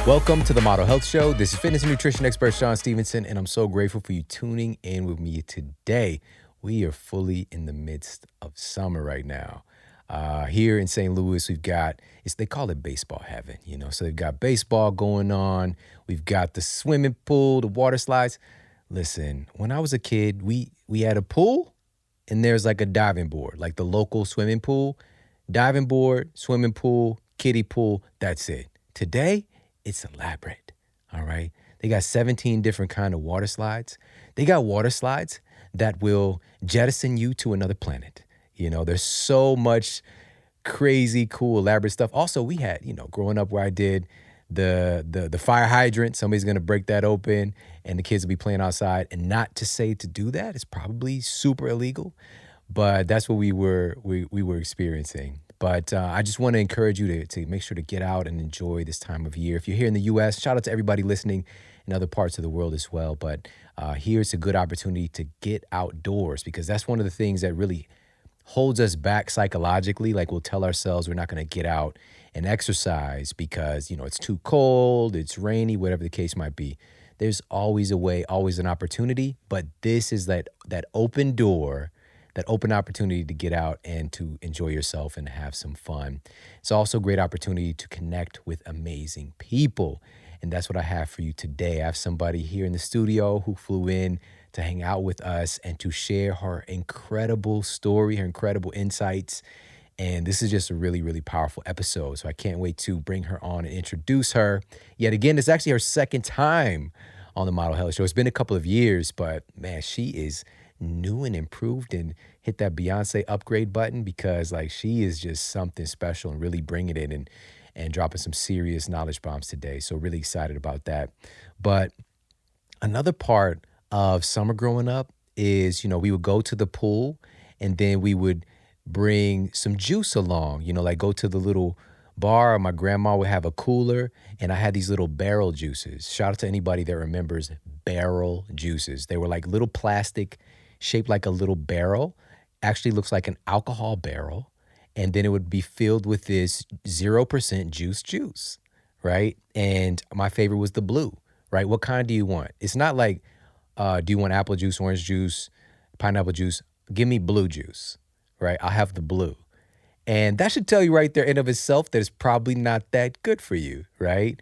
Welcome to the Model Health Show. This is fitness and nutrition expert Sean Stevenson, and I'm so grateful for you tuning in with me today. We are fully in the midst of summer right now. Here in St. Louis, we've got, they call it baseball heaven, so they've got baseball going on. We've got the swimming pool, the water slides. Listen, when I was a kid, we had a pool and there's like a diving board, like the local swimming pool, diving board, swimming pool, kiddie pool, that's it. Today, it's elaborate, all right? They got 17 different kind of water slides. They got water slides that will jettison you to another planet. There's so much crazy, cool, elaborate stuff. Also, we had, growing up where I did the fire hydrant, somebody's gonna break that open and the kids will be playing outside. And not to say to do that, it's probably super illegal, but that's what we were experiencing. But I just want to encourage you to make sure to get out and enjoy this time of year. If you're here in the U.S., shout out to everybody listening in other parts of the world as well. But here's a good opportunity to get outdoors, because that's one of the things that really holds us back psychologically. Like, we'll tell ourselves we're not going to get out and exercise because, it's too cold, it's rainy, whatever the case might be. There's always a way, always an opportunity. But this is that open door, that open opportunity to get out and to enjoy yourself and have some fun. It's also a great opportunity to connect with amazing people. And that's what I have for you today. I have somebody here in the studio who flew in to hang out with us and to share her incredible story, her incredible insights. And this is just a really, really powerful episode. So I can't wait to bring her on and introduce her. Yet again, it's actually her second time on the Model Health Show. It's been a couple of years, but man, she is new and improved, and hit that Beyonce upgrade button, because she is just something special and really bringing it in and dropping some serious knowledge bombs today. So really excited about that. But another part of summer growing up is, we would go to the pool and then we would bring some juice along, go to the little bar. My grandma would have a cooler and I had these little barrel juices. Shout out to anybody that remembers barrel juices. They were like little plastic, shaped like a little barrel, actually looks like an alcohol barrel. And then it would be filled with this 0% juice, right? And my favorite was the blue, right? What kind do you want? It's not like, do you want apple juice, orange juice, pineapple juice? Give me blue juice, right? I'll have the blue. And that should tell you right there in of itself that it's probably not that good for you, right?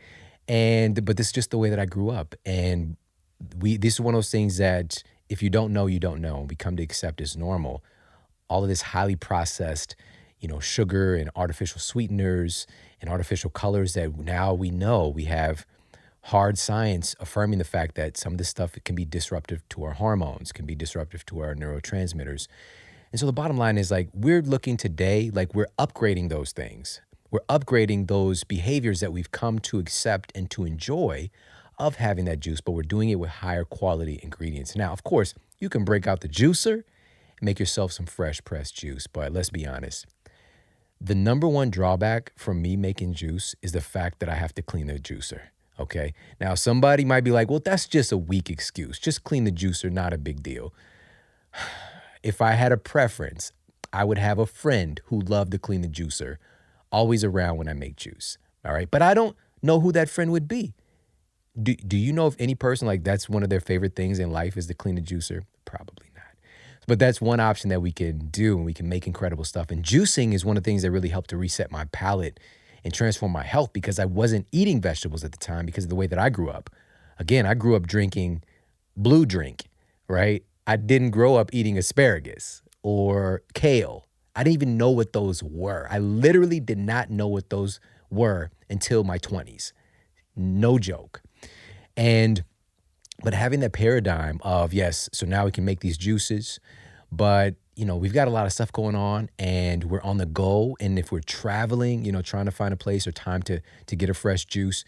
But this is just the way that I grew up. And this is one of those things that if you don't know, you don't know. We come to accept as normal. All of this highly processed, sugar and artificial sweeteners and artificial colors that now we know. We have hard science affirming the fact that some of this stuff can be disruptive to our hormones, can be disruptive to our neurotransmitters. And so the bottom line is, we're looking today, we're upgrading those things. We're upgrading those behaviors that we've come to accept and to enjoy of having that juice, but we're doing it with higher quality ingredients. Now, of course, you can break out the juicer and make yourself some fresh pressed juice, but let's be honest. The number one drawback from me making juice is the fact that I have to clean the juicer, okay? Now, somebody might be like, well, that's just a weak excuse. Just clean the juicer, not a big deal. If I had a preference, I would have a friend who loved to clean the juicer, always around when I make juice, all right? But I don't know who that friend would be. Do you know if any person, that's one of their favorite things in life is to clean the juicer? Probably not. But that's one option that we can do, and we can make incredible stuff. And juicing is one of the things that really helped to reset my palate and transform my health, because I wasn't eating vegetables at the time because of the way that I grew up. Again, I grew up drinking blue drink, right? I didn't grow up eating asparagus or kale. I didn't even know what those were. I literally did not know what those were until my 20s. No joke. But having that paradigm of, yes, so now we can make these juices, but, we've got a lot of stuff going on and we're on the go. And if we're traveling, trying to find a place or time to get a fresh juice,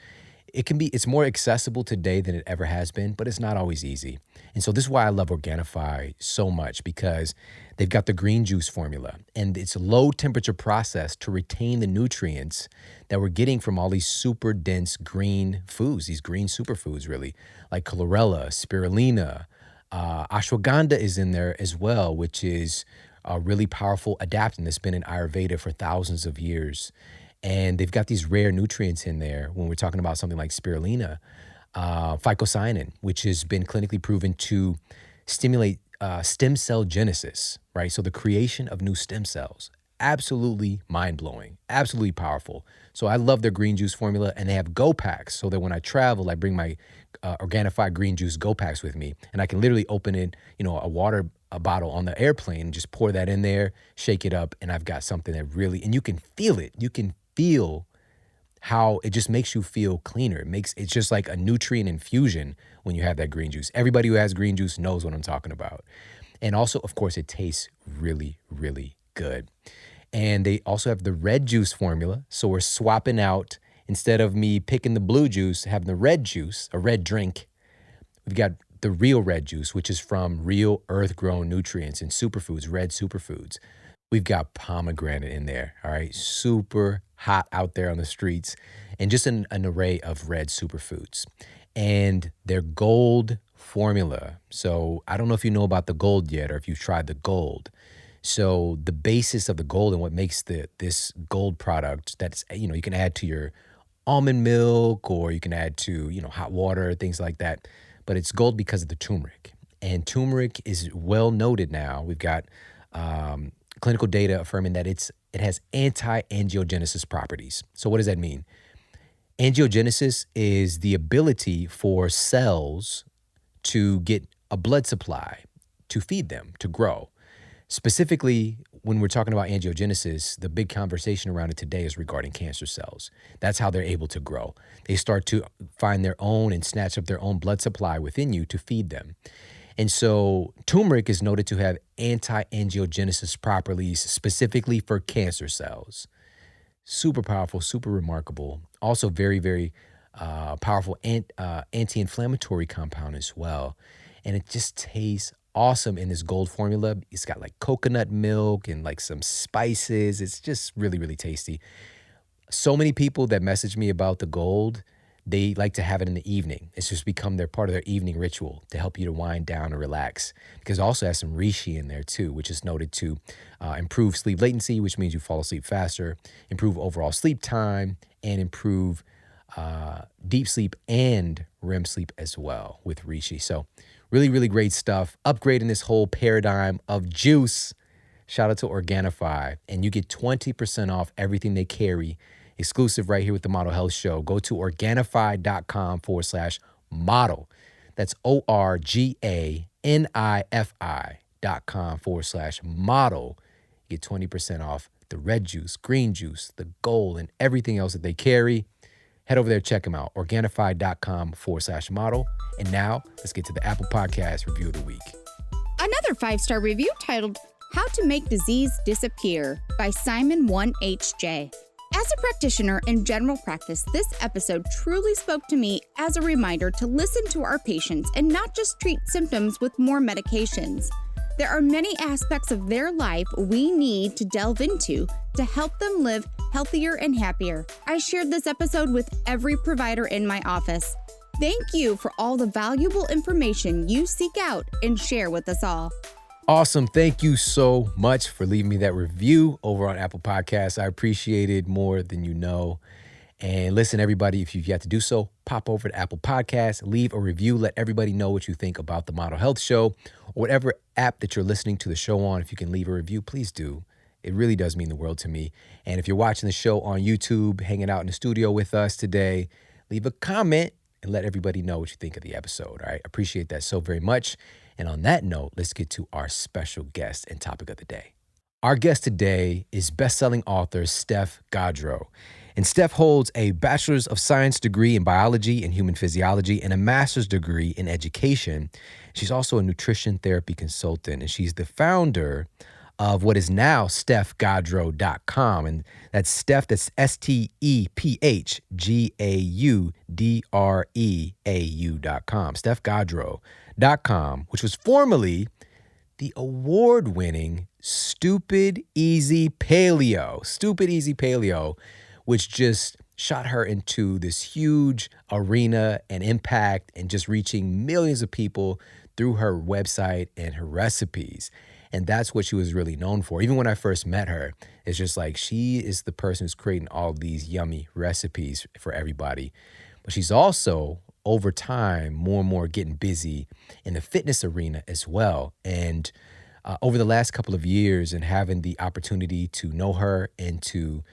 it's more accessible today than it ever has been, but it's not always easy. And so this is why I love Organifi so much, because they've got the green juice formula and it's low temperature process to retain the nutrients that we're getting from all these super dense green foods, these green superfoods really, like chlorella, spirulina, ashwagandha is in there as well, which is a really powerful adaptant that's been in Ayurveda for thousands of years. And they've got these rare nutrients in there when we're talking about something like spirulina, phycocyanin, which has been clinically proven to stimulate stem cell genesis, right? So the creation of new stem cells. Absolutely mind-blowing, absolutely powerful. So I love their green juice formula, and they have Go Packs so that when I travel, I bring my Organifi green juice Go Packs with me, and I can literally open it, a bottle on the airplane, and just pour that in there, shake it up, and I've got something that really, and you can feel it. You can feel how it just makes you feel cleaner. It's just like a nutrient infusion when you have that green juice. Everybody who has green juice knows what I'm talking about. And also, of course, it tastes really, really good. And they also have the red juice formula. So we're swapping out, instead of me picking the blue juice, having the red juice, a red drink, we've got the real red juice, which is from real earth-grown nutrients and superfoods, red superfoods. We've got pomegranate in there, all right? Super hot out there on the streets, and just an array of red superfoods. And their gold formula. So I don't know if you know about the gold yet, or if you've tried the gold. So the basis of the gold and what makes this gold product, that's, you can add to your almond milk, or you can add to, hot water, things like that. But it's gold because of the turmeric. And turmeric is well noted now. We've got clinical data affirming that it has anti-angiogenesis properties. So what does that mean? Angiogenesis is the ability for cells to get a blood supply to feed them, to grow. Specifically, when we're talking about angiogenesis, the big conversation around it today is regarding cancer cells. That's how they're able to grow. They start to find their own and snatch up their own blood supply within you to feed them. And so turmeric is noted to have anti-angiogenesis properties specifically for cancer cells. Super powerful, super remarkable. Also very, very powerful anti-inflammatory compound as well. And it just tastes awesome in this gold formula. It's got like coconut milk and like some spices. It's just really, really tasty. So many people that message me about the gold, they like to have it in the evening. It's just become part of their evening ritual to help you to wind down and relax. Because it also has some reishi in there too, which is noted to improve sleep latency, which means you fall asleep faster, improve overall sleep time, and improve deep sleep and REM sleep as well with reishi. So really, really great stuff. Upgrading this whole paradigm of juice. Shout out to Organifi. And you get 20% off everything they carry. Exclusive right here with the Model Health Show. Go to Organifi.com/model. That's ORGANIFI.com/model. Get 20% off the red juice, green juice, the gold, and everything else that they carry. Head over there, check them out. Organifi.com/model. And now let's get to the Apple Podcast Review of the Week. Another 5-star review titled How to Make Disease Disappear by Simon 1HJ. As a practitioner in general practice, this episode truly spoke to me as a reminder to listen to our patients and not just treat symptoms with more medications. There are many aspects of their life we need to delve into to help them live healthier and happier. I shared this episode with every provider in my office. Thank you for all the valuable information you seek out and share with us all. Awesome. Thank you so much for leaving me that review over on Apple Podcasts. I appreciate it more than you know. And listen, everybody, if you've yet to do so, pop over to Apple Podcasts, leave a review, let everybody know what you think about the Model Health Show, or whatever app that you're listening to the show on. If you can leave a review, please do. It really does mean the world to me. And if you're watching the show on YouTube, hanging out in the studio with us today, leave a comment and let everybody know what you think of the episode. All right. Appreciate that so very much. And on that note, let's get to our special guest and topic of the day. Our guest today is best-selling author Steph Gaudreau. And Steph holds a Bachelor's of Science degree in biology and human physiology and a master's degree in education. She's also a nutrition therapy consultant, and she's the founder of what is now StephGaudreau.com. And that's Steph, that's StephGaudreau.com. StephGaudreau.com, which was formerly the award-winning Stupid Easy Paleo, which just shot her into this huge arena and impact and just reaching millions of people through her website and her recipes. And that's what she was really known for. Even when I first met her, it's just like she is the person who's creating all these yummy recipes for everybody. But she's also, over time, more and more getting busy in the fitness arena as well. And over the last couple of years and having the opportunity to know her and to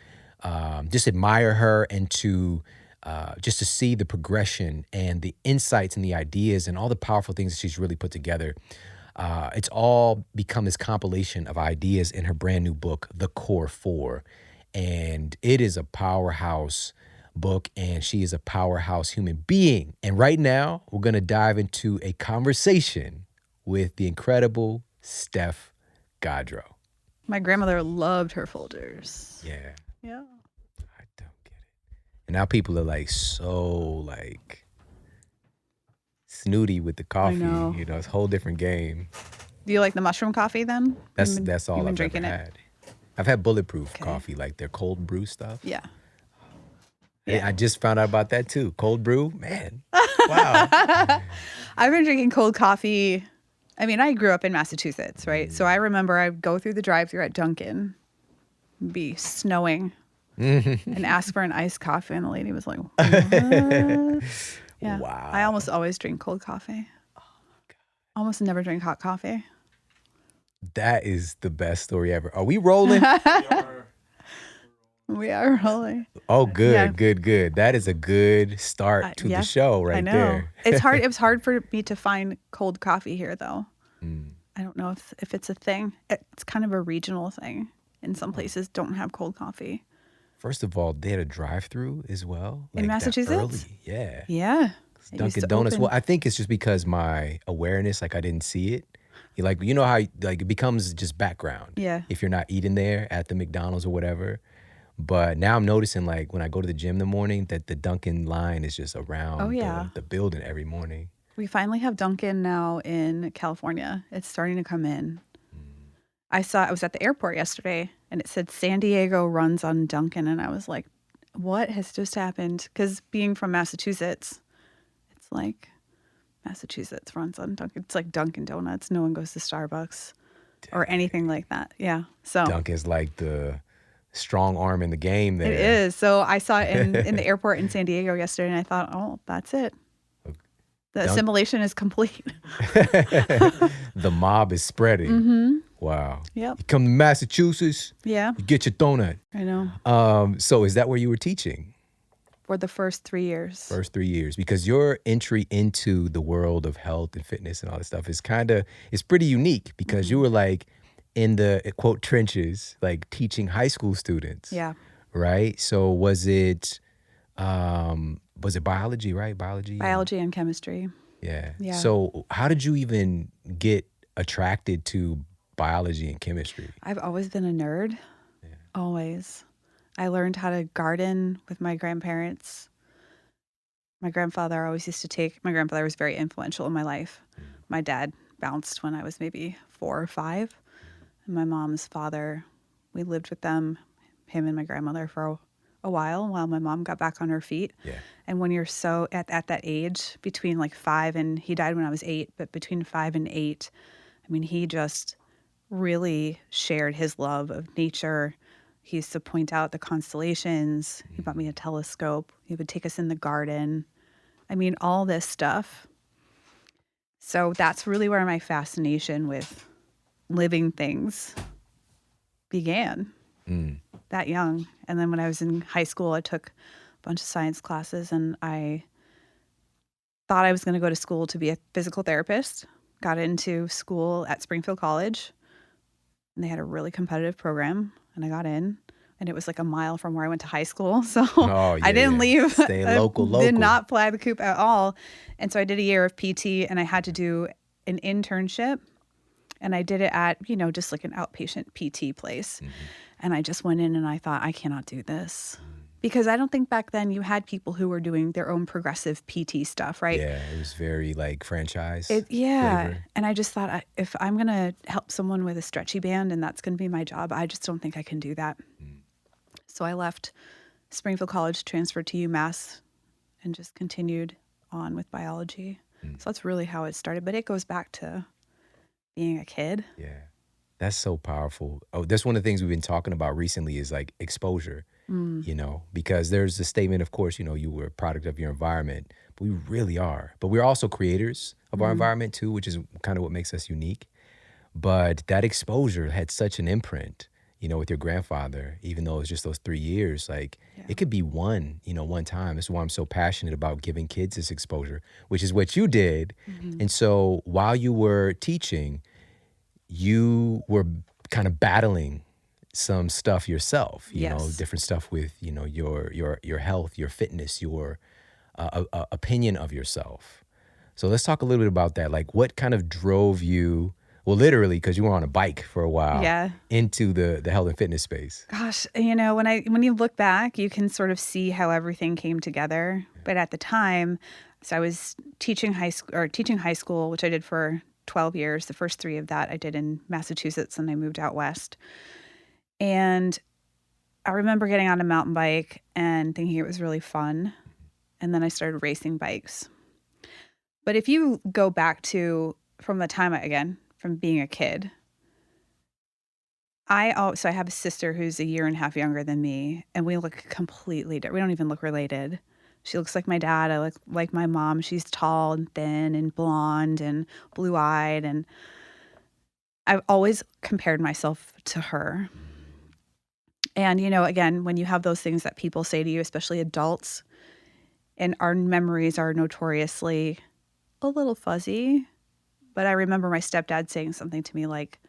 just admire her and to just to see the progression and the insights and the ideas and all the powerful things that she's really put together. It's all become this compilation of ideas in her brand new book, The Core Four. And it is a powerhouse book, and she is a powerhouse human being. And right now, we're going to dive into a conversation with the incredible Steph Gaudreau. My grandmother loved her folders. Yeah. Yeah. I don't get it. And now people are like so like snooty with the coffee. know. You know, it's a whole different game. Do you like the mushroom coffee then? That's all you've been I've drinking ever it? had. I've had bulletproof Okay. coffee, like their cold brew stuff. Yeah. And I just found out about that too. Cold brew, man. Wow. I've been drinking cold coffee. I mean, I grew up in Massachusetts, right? So I remember I'd go through the drive-thru at Dunkin', be snowing, and ask for an iced coffee, and the lady was like, "What?" Yeah. Wow. I almost always drink cold coffee. Oh my God. Almost never drink hot coffee. That is the best story ever. Are we rolling? We are really. Oh, good, Yeah. good. That is a good start to Yeah, the show right I know. there. It's hard. It was hard for me to find cold coffee here, though. Mm. I don't know if it's a thing. It's kind of a regional thing. In some places, don't have cold coffee. First of all, they had a drive-through as well. In like that Massachusetts? early. Yeah. Yeah. It used Dunkin' to Donuts. open- Well, I think it's just because my awareness, like I didn't see it. You know how like it becomes just background. Yeah. If you're not eating there at the McDonald's or whatever. But now I'm noticing, like when I go to the gym in the morning, that the Dunkin' line is just around Oh, yeah. the building every morning. We finally have Dunkin' now in California. It's starting to come in. I was at the airport yesterday, and it said San Diego runs on Dunkin', and I was like, what has just happened? Because being from Massachusetts, it's like Massachusetts runs on Dunkin'. It's like Dunkin' Donuts. No one goes to Starbucks or anything like that. Yeah. So Dunkin's like the strong arm in the game there. it is. So I saw it in the airport in San Diego yesterday, and I thought, oh, that's it. The assimilation is complete. The mob is spreading. Mm-hmm. Wow. Yep. You come to Massachusetts, Yeah, you get your donut. I know. So is that where you were teaching? For the first 3 years. First 3 years, because your entry into the world of health and fitness and all this stuff is it's pretty unique because you were like in the quote trenches, like teaching high school students. Yeah. Right. So was it biology, right? Biology and chemistry. Yeah. Yeah. So how did you even get attracted to biology and chemistry? I've always been a nerd. Always. I learned how to garden with my grandparents. My grandfather was very influential in my life. My dad bounced when I was maybe 4 or 5. And my mom's father, we lived with him and my grandmother for a while my mom got back on her feet. Yeah. And when you're so at that age, between like 5 and he died when I was 8, but between 5 and 8, I mean, he just really shared his love of nature. He used to point out the constellations. He bought me a telescope. He would take us in the garden. I mean, all this stuff. So that's really where my fascination with living things began. That young. And then when I was in high school, I took a bunch of science classes, and I thought I was going to go to school to be a physical therapist. Got into school at Springfield College, and they had a really competitive program, and I got in, and it was like a mile from where I went to high school. So I didn't leave. Stay local. I did not fly the coop at all. And so I did a year of PT, and I had to do an internship, and I did it at, just like an outpatient PT place. And I just went in and I thought, I cannot do this. Because I don't think back then you had people who were doing their own progressive PT stuff, right? Yeah, it was very like franchise. Yeah. flavor. And I just thought, if I'm going to help someone with a stretchy band and that's going to be my job, I just don't think I can do that. So I left Springfield College, transferred to UMass, and just continued on with biology. So that's really how it started. But it goes back to being a kid. Yeah. That's so powerful. Oh, that's one of the things we've been talking about recently is like exposure, Mm, because there's the statement, of course, you were a product of your environment, but we really are. But we're also creators of our mhm. environment too, which is kind of what makes us unique. But that exposure had such an imprint, with your grandfather, even though it was just those 3 years, like Yeah. it could be one time. That's why I'm so passionate about giving kids this exposure, which is what you did. Mhm. And so while you were teaching, you were kind of battling some stuff yourself, Yes. different stuff with, your health, your fitness, your opinion of yourself. So let's talk a little bit about that. Like what kind of drove you, well, literally, because you were on a bike for a while, Yeah. into the health and fitness space? Gosh, when you look back, you can sort of see how everything came together. But at the time, so I was teaching high school, which I did for 12 years. The first 3 of that I did in Massachusetts, and I moved out west. And I remember getting on a mountain bike and thinking it was really fun. And then I started racing bikes. But if you go back to from the time again, from being a kid, so I have a sister who's a year and a half younger than me, and we look completely different. We don't even look related. She looks like my dad. I look like my mom. She's tall and thin and blonde and blue-eyed, and I've always compared myself to her. And, again, when you have those things that people say to you, especially adults, and our memories are notoriously a little fuzzy, but I remember my stepdad saying something to me like,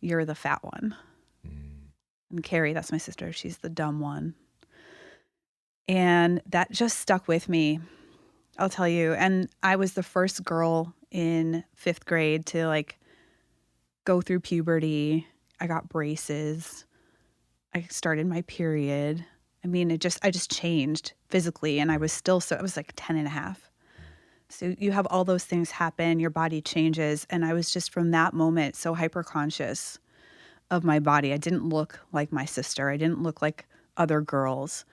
"You're the fat one." Mm. And Carrie, that's my sister, she's the dumb one. And that just stuck with me, I'll tell you. And I was the first girl in 5th grade to like go through puberty. I got braces. I started my period. I mean, I just changed physically, and I was still I was like 10 and a half. So you have all those things happen, your body changes. And I was just from that moment so hyper conscious of my body. I didn't look like my sister. I didn't look like other girls.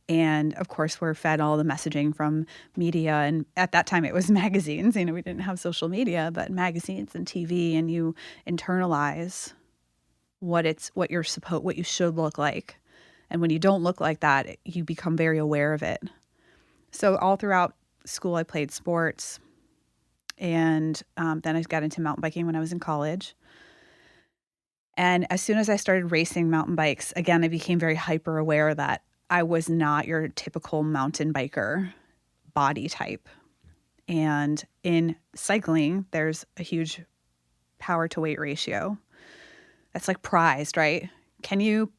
And of course, we're fed all the messaging from media. And at that time, it was magazines. We didn't have social media, but magazines and TV. And you internalize what you should look like. And when you don't look like that, you become very aware of it. So all throughout school, I played sports. And then I got into mountain biking when I was in college. And as soon as I started racing mountain bikes, again, I became very hyper aware that I was not your typical mountain biker body type. And in cycling, there's a huge power to weight ratio. That's like prized, right? Can you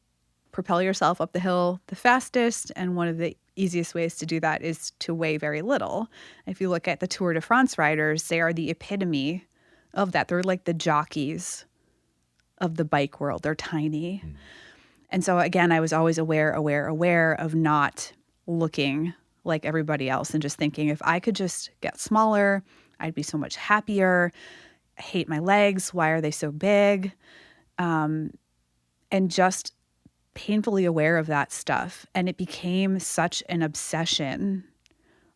propel yourself up the hill the fastest? And one of the easiest ways to do that is to weigh very little. If you look at the Tour de France riders, they are the epitome of that. They're like the jockeys of the bike world. They're tiny. Mm. And so again, I was always aware of not looking like everybody else and just thinking if I could just get smaller, I'd be so much happier. I hate my legs. Why are they so big? And just painfully aware of that stuff. And it became such an obsession,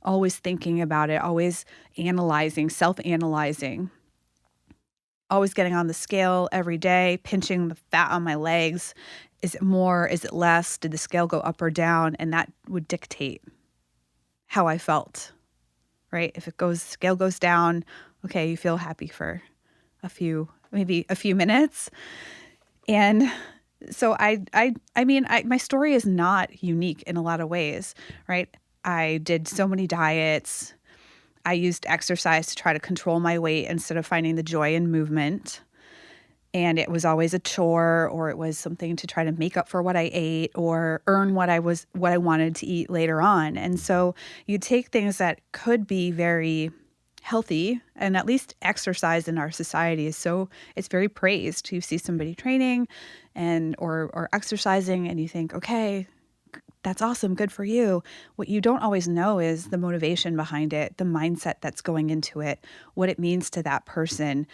always thinking about it, always analyzing, self-analyzing, always getting on the scale every day, pinching the fat on my legs. Is it more? Is it less? Did the scale go up or down? And that would dictate how I felt, right? If scale goes down, okay, you feel happy for maybe a few minutes. And so my story is not unique in a lot of ways, right? I did so many diets. I used exercise to try to control my weight instead of finding the joy in movement. And it was always a chore, or it was something to try to make up for what I ate or earn what I wanted to eat later on. And so you take things that could be very healthy, and at least exercise in our society it's very praised. You see somebody training or exercising and you think, okay, that's awesome, good for you. What you don't always know is the motivation behind it, the mindset that's going into it, what it means to that person.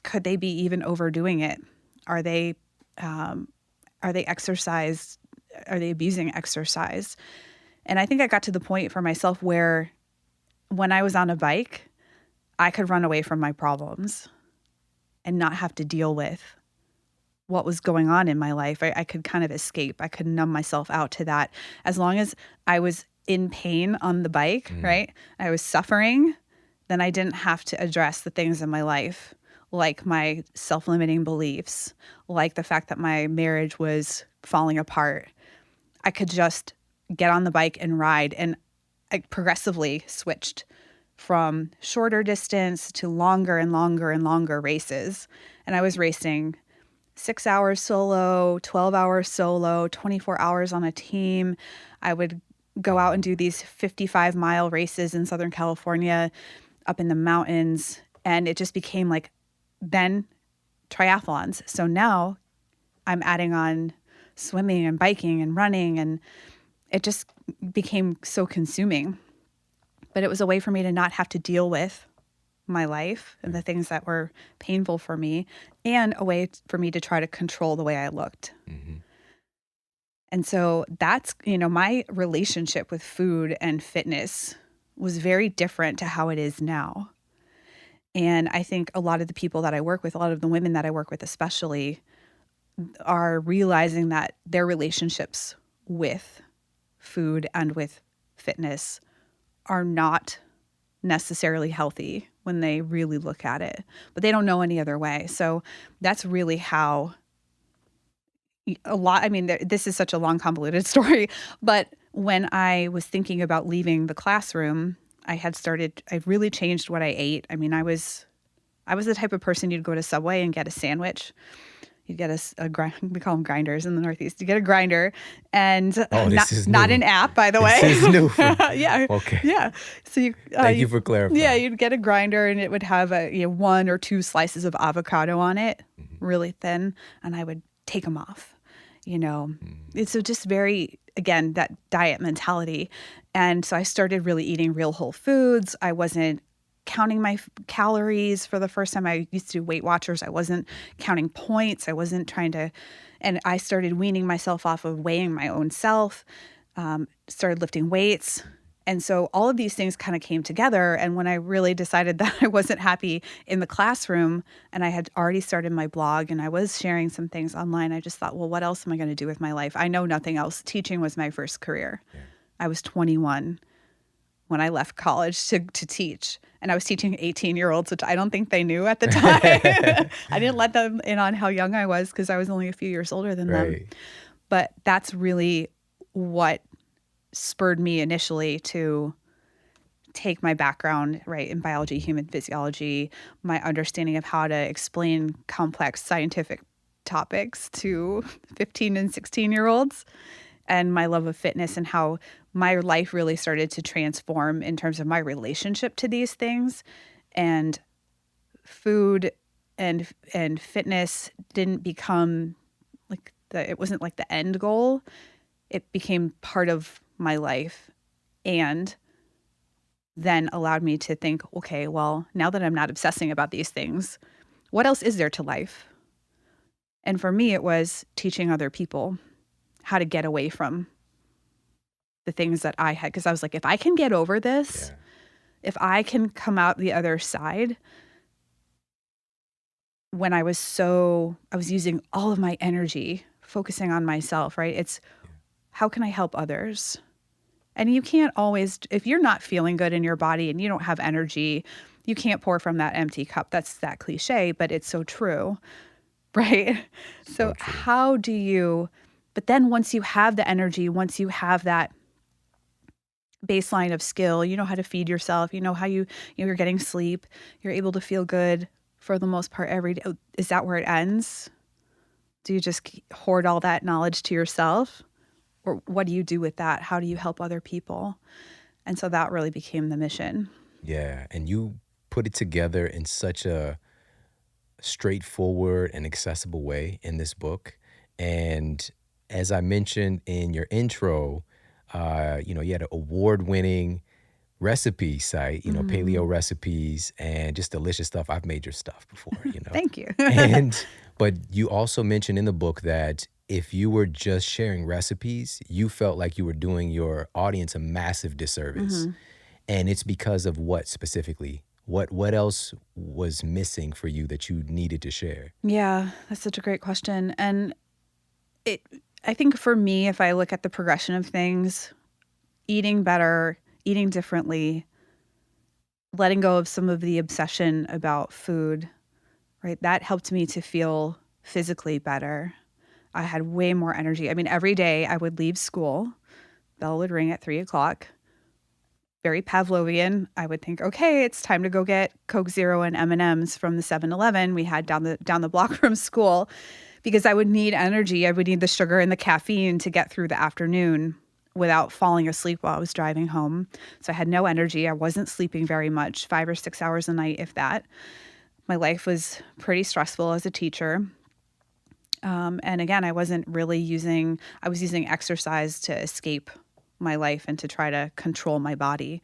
Could they be even overdoing it? Are they exercise? Are they abusing exercise? And I think I got to the point for myself where when I was on a bike, I could run away from my problems and not have to deal with what was going on in my life. I could kind of escape. I could numb myself out to that. As long as I was in pain on the bike, right? I was suffering, then I didn't have to address the things in my life, like my self-limiting beliefs, like the fact that my marriage was falling apart. I could just get on the bike and ride, and I progressively switched from shorter distance to longer and longer and longer races. And I was racing 6 hours solo, 12 hours solo, 24 hours on a team. I would go out and do these 55-mile races in Southern California, up in the mountains. And it just became like then triathlons. So now I'm adding on swimming and biking and running, and it just became so consuming. But it was a way for me to not have to deal with my life and the things that were painful for me, and a way for me to try to control the way I looked. And so that's, my relationship with food and fitness was very different to how it is now. And I think a lot of the people that I work with, a lot of the women that I work with especially, are realizing that their relationships with food and with fitness are not necessarily healthy when they really look at it, but they don't know any other way. So that's really how this is such a long, convoluted story, but when I was thinking about leaving the classroom, I really changed what I ate. I mean, I was the type of person you'd go to Subway and get a sandwich. You'd get we call them grinders in the Northeast. You get a grinder, and not an app, by the way. This is new. Yeah. Okay. Yeah. So Thank you for clarifying. Yeah, you'd get a grinder, and it would have 1 or 2 slices of avocado on it, really thin, and I would take them off. It's just very, again, that diet mentality. And so I started really eating real whole foods. I wasn't counting my calories for the first time. I used to do Weight Watchers. I wasn't counting points. I wasn't trying to, and I started weaning myself off of weighing my own self, started lifting weights. And so all of these things kind of came together. And when I really decided that I wasn't happy in the classroom, and I had already started my blog and I was sharing some things online, I just thought, well, what else am I going to do with my life? I know nothing else. Teaching was my first career. Yeah. I was 21 when I left college to teach. And I was teaching 18-year-olds, which I don't think they knew at the time. I didn't let them in on how young I was because I was only a few years older than them. But that's really what spurred me initially to take my background, right, in biology, human physiology, my understanding of how to explain complex scientific topics to 15 and 16-year-olds, and my love of fitness, and how my life really started to transform in terms of my relationship to these things. And food and fitness didn't become it wasn't like the end goal. It became part of my life, and then allowed me to think, okay, well, now that I'm not obsessing about these things, what else is there to life? And for me, it was teaching other people how to get away from the things that I had. Because I was like, if I can get over this, if I can come out the other side, when I was using all of my energy focusing on myself, right? It's how can I help others? And you can't always, if you're not feeling good in your body and you don't have energy, you can't pour from that empty cup. That's that cliche, but it's so true, right? So how do you, but then once you have the energy, once you have that baseline of skill, you know how to feed yourself, you know how you're getting sleep, you're able to feel good for the most part every day. Is that where it ends? Do you just hoard all that knowledge to yourself? Or what do you do with that? How do you help other people? And so that really became the mission. Yeah, and you put it together in such a straightforward and accessible way in this book. And as I mentioned in your intro, you had an award-winning recipe site, paleo recipes and just delicious stuff. I've made your stuff before, Thank you. But you also mentioned in the book that if you were just sharing recipes, you felt like you were doing your audience a massive disservice. And it's because of what specifically? What else was missing for you that you needed to share? Yeah, that's such a great question. And it I think for me, if I look at the progression of things, eating better, eating differently, letting go of some of the obsession about food, right? That helped me to feel physically better. I had way more energy. I mean, every day I would leave school, bell would ring at 3 o'clock. Very Pavlovian. I would think, okay, it's time to go get Coke Zero and M&Ms from the 7-Eleven we had down the block from school, because I would need energy. I would need the sugar and the caffeine to get through the afternoon without falling asleep while I was driving home. So I had no energy. I wasn't sleeping very much, 5 or 6 hours a night, if that. My life was pretty stressful as a teacher. And again, I was using exercise to escape my life and to try to control my body.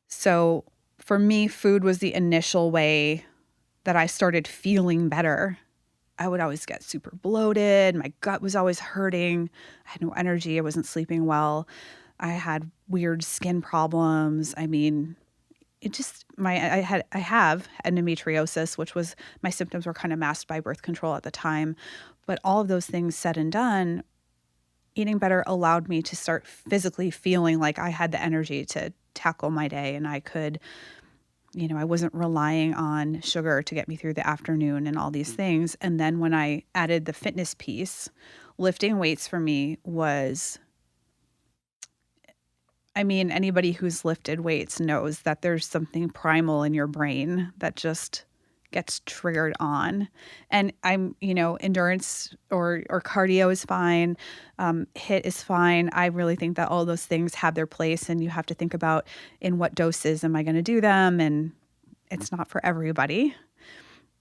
So for me, food was the initial way that I started feeling better. I would always get super bloated. My gut was always hurting. I had no energy. I wasn't sleeping well. I had weird skin problems. I mean, I have endometriosis, which was, my symptoms were kind of masked by birth control at the time. But all of those things said and done, eating better allowed me to start physically feeling like I had the energy to tackle my day, and I could, I wasn't relying on sugar to get me through the afternoon and all these things. And then when I added the fitness piece, lifting weights for me was, anybody who's lifted weights knows that there's something primal in your brain that just gets triggered on. And endurance or cardio is fine. HIIT is fine. I really think that all those things have their place, and you have to think about in what doses am I going to do them, and it's not for everybody.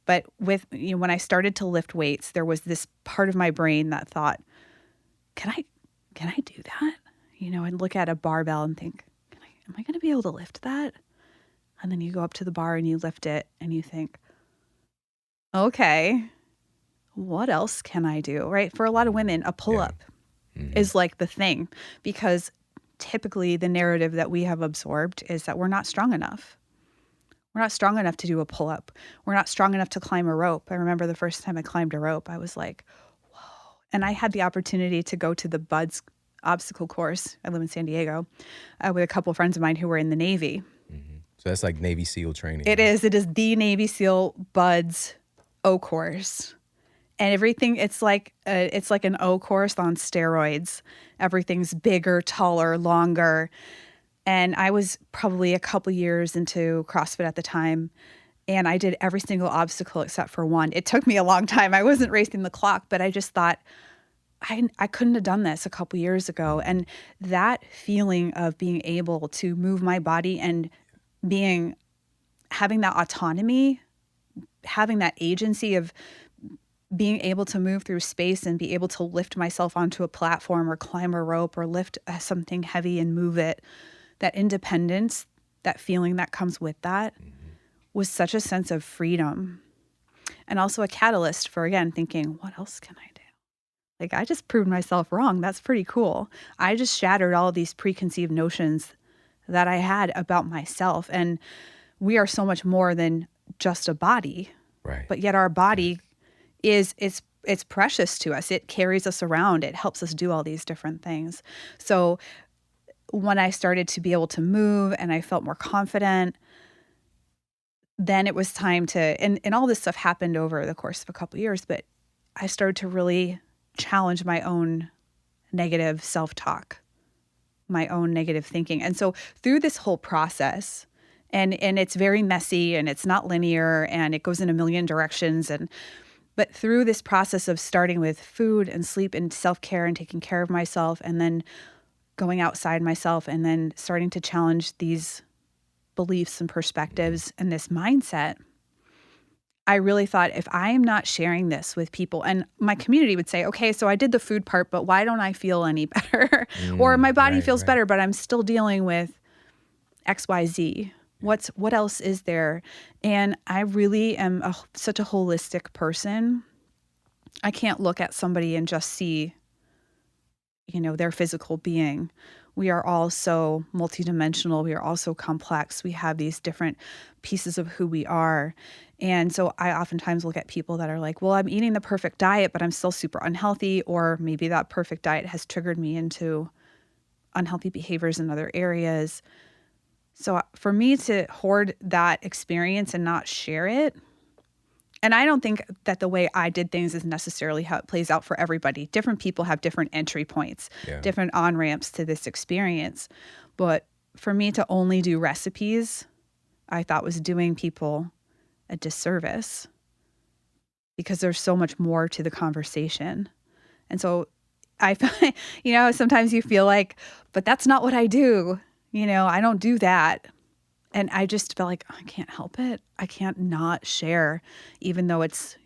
But when I started to lift weights, there was this part of my brain that thought, can I do that? I'd look at a barbell and think, am I going to be able to lift that? And then you go up to the bar and you lift it and you think, okay, what else can I do, right? For a lot of women, a pull-up is like the thing, because typically the narrative that we have absorbed is that we're not strong enough. We're not strong enough to do a pull-up. We're not strong enough to climb a rope. I remember the first time I climbed a rope, I was like, whoa. And I had the opportunity to go to the BUDS obstacle course. I live in San Diego with a couple of friends of mine who were in the Navy. Mm-hmm. So that's like Navy SEAL training. It is the Navy SEAL BUDS O course. And everything, it's like an O course on steroids. Everything's bigger, taller, longer. And I was probably a couple years into CrossFit at the time, and I did every single obstacle except for one. It took me a long time. I wasn't racing the clock, but I just thought, I couldn't have done this a couple years ago. And that feeling of being able to move my body and having that autonomy, having that agency of being able to move through space and be able to lift myself onto a platform or climb a rope or lift something heavy and move it, that independence, that feeling that comes with that was such a sense of freedom. And also a catalyst for, again, thinking, what else can I do? Like, I just proved myself wrong. That's pretty cool. I just shattered all of these preconceived notions that I had about myself. And we are so much more than just a body. Right. But yet our body it's precious to us. It carries us around. It helps us do all these different things. So when I started to be able to move and I felt more confident, then it was time to, and all this stuff happened over the course of a couple of years, but I started to really challenge my own negative self-talk, my own negative thinking. And so through this whole process, and it's very messy and it's not linear and it goes in a million directions, but through this process of starting with food and sleep and self-care and taking care of myself, and then going outside myself, and then starting to challenge these beliefs and perspectives and this mindset, I really thought, if I am not sharing this with people, and my community would say, okay, so I did the food part, but why don't I feel any better? Or my body feels better, but I'm still dealing with XYZ. What else is there? And I really am such a holistic person. I can't look at somebody and just see, their physical being. We are all so multidimensional. We are all so complex. We have these different pieces of who we are. And so I oftentimes look at people that are like, well, I'm eating the perfect diet, but I'm still super unhealthy. Or maybe that perfect diet has triggered me into unhealthy behaviors in other areas. So for me to hoard that experience and not share it, and I don't think that the way I did things is necessarily how it plays out for everybody. Different people have different entry points, different on-ramps to this experience. But for me to only do recipes, I thought was doing people a disservice because there's so much more to the conversation. And so I find, sometimes you feel like, but that's not what I do. I don't do that. And I just felt like I can't help it. I can't not share, even though it's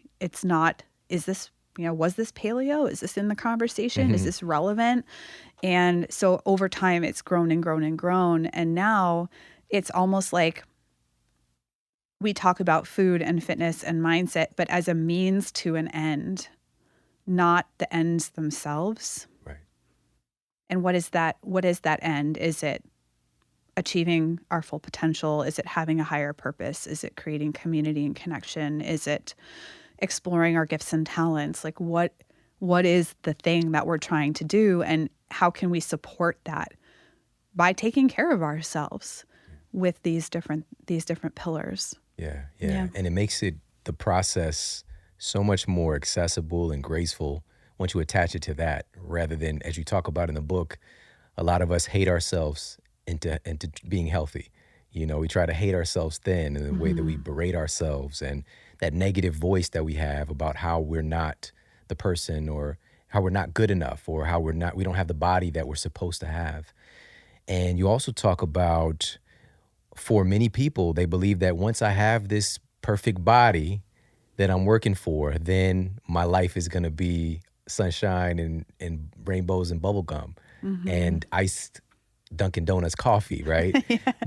not, is this, was this paleo? Is this in the conversation? Is this relevant? And so over time, it's grown and grown and grown. And now it's almost like we talk about food and fitness and mindset, but as a means to an end, not the ends themselves. Right. And what is that end? Is it achieving our full potential? Is it having a higher purpose? Is it creating community and connection? Is it exploring our gifts and talents? Like what is the thing that we're trying to do, and how can we support that by taking care of ourselves with these different pillars? Yeah. And it makes the process so much more accessible and graceful once you attach it to that, rather than, as you talk about in the book, a lot of us hate ourselves into being healthy. We try to hate ourselves thin in the way that we berate ourselves, and that negative voice that we have about how we're not the person, or how we're not good enough, or how we don't have the body that we're supposed to have. And you also talk about, for many people, they believe that once I have this perfect body that I'm working for, then my life is going to be sunshine and rainbows and bubblegum and iced Dunkin' Donuts coffee, right?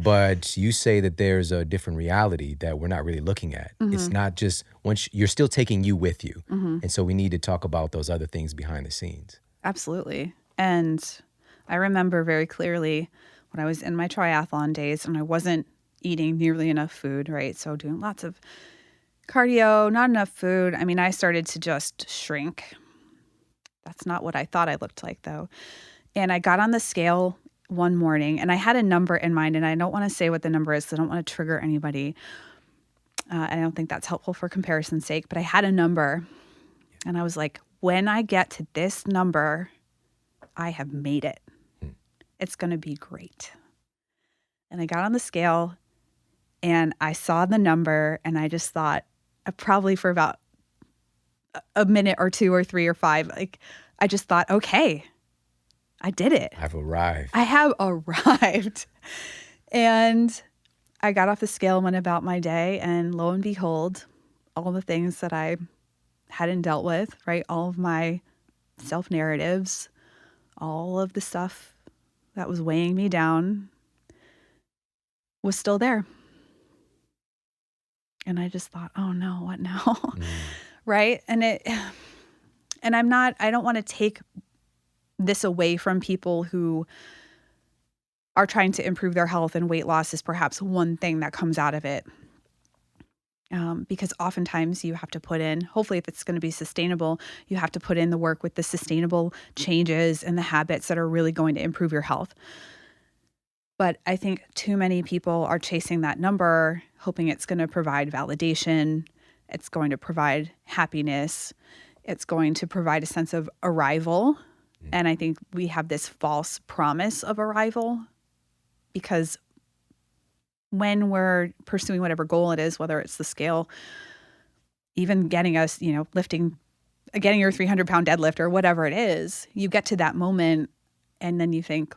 But you say that there's a different reality that we're not really looking at. It's not just, once you're still taking you with you. And so we need to talk about those other things behind the scenes. Absolutely. And I remember very clearly when I was in my triathlon days and I wasn't eating nearly enough food, right? So doing lots of cardio, not enough food. I mean, I started to just shrink. That's not what I thought I looked like, though. And I got on the scale one morning and I had a number in mind, and I don't want to say what the number is because I don't want to trigger anybody. I don't think that's helpful for comparison's sake, but I had a number and I was like, when I get to this number, I have made it. It's going to be great. And I got on the scale and I saw the number and I just thought, probably for about a minute or two or three or five, like I just thought, okay, I did it. I've arrived. I have arrived. And I got off the scale and went about my day, and lo and behold, all the things that I hadn't dealt with, right? All of my self-narratives, all of the stuff that was weighing me down was still there. And I just thought, oh no, what now? Right? And I don't want to take this away from people who are trying to improve their health, and weight loss is perhaps one thing that comes out of it. Because oftentimes you have to put in, hopefully if it's going to be sustainable, you have to put in the work with the sustainable changes and the habits that are really going to improve your health. But I think too many people are chasing that number, hoping it's going to provide validation, it's going to provide happiness, it's going to provide a sense of arrival. And I think we have this false promise of arrival, because when we're pursuing whatever goal it is, whether it's the scale, even getting us, getting your 300-pound deadlift or whatever it is, you get to that moment and then you think,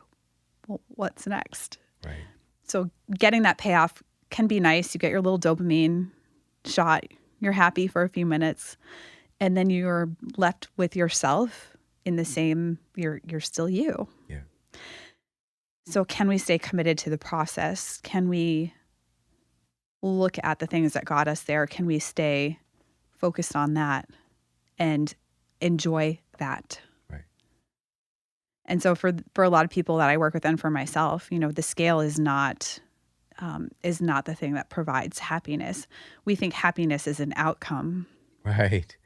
well, what's next? Right. So getting that payoff can be nice. You get your little dopamine shot. You're happy for a few minutes, and then you're left with yourself in the same, you're still you. Yeah. So can we stay committed to the process? Can we look at the things that got us there? Can we stay focused on that and enjoy that? Right. And so for a lot of people that I work with and for myself, the scale is not the thing that provides happiness. We think happiness is an outcome Right.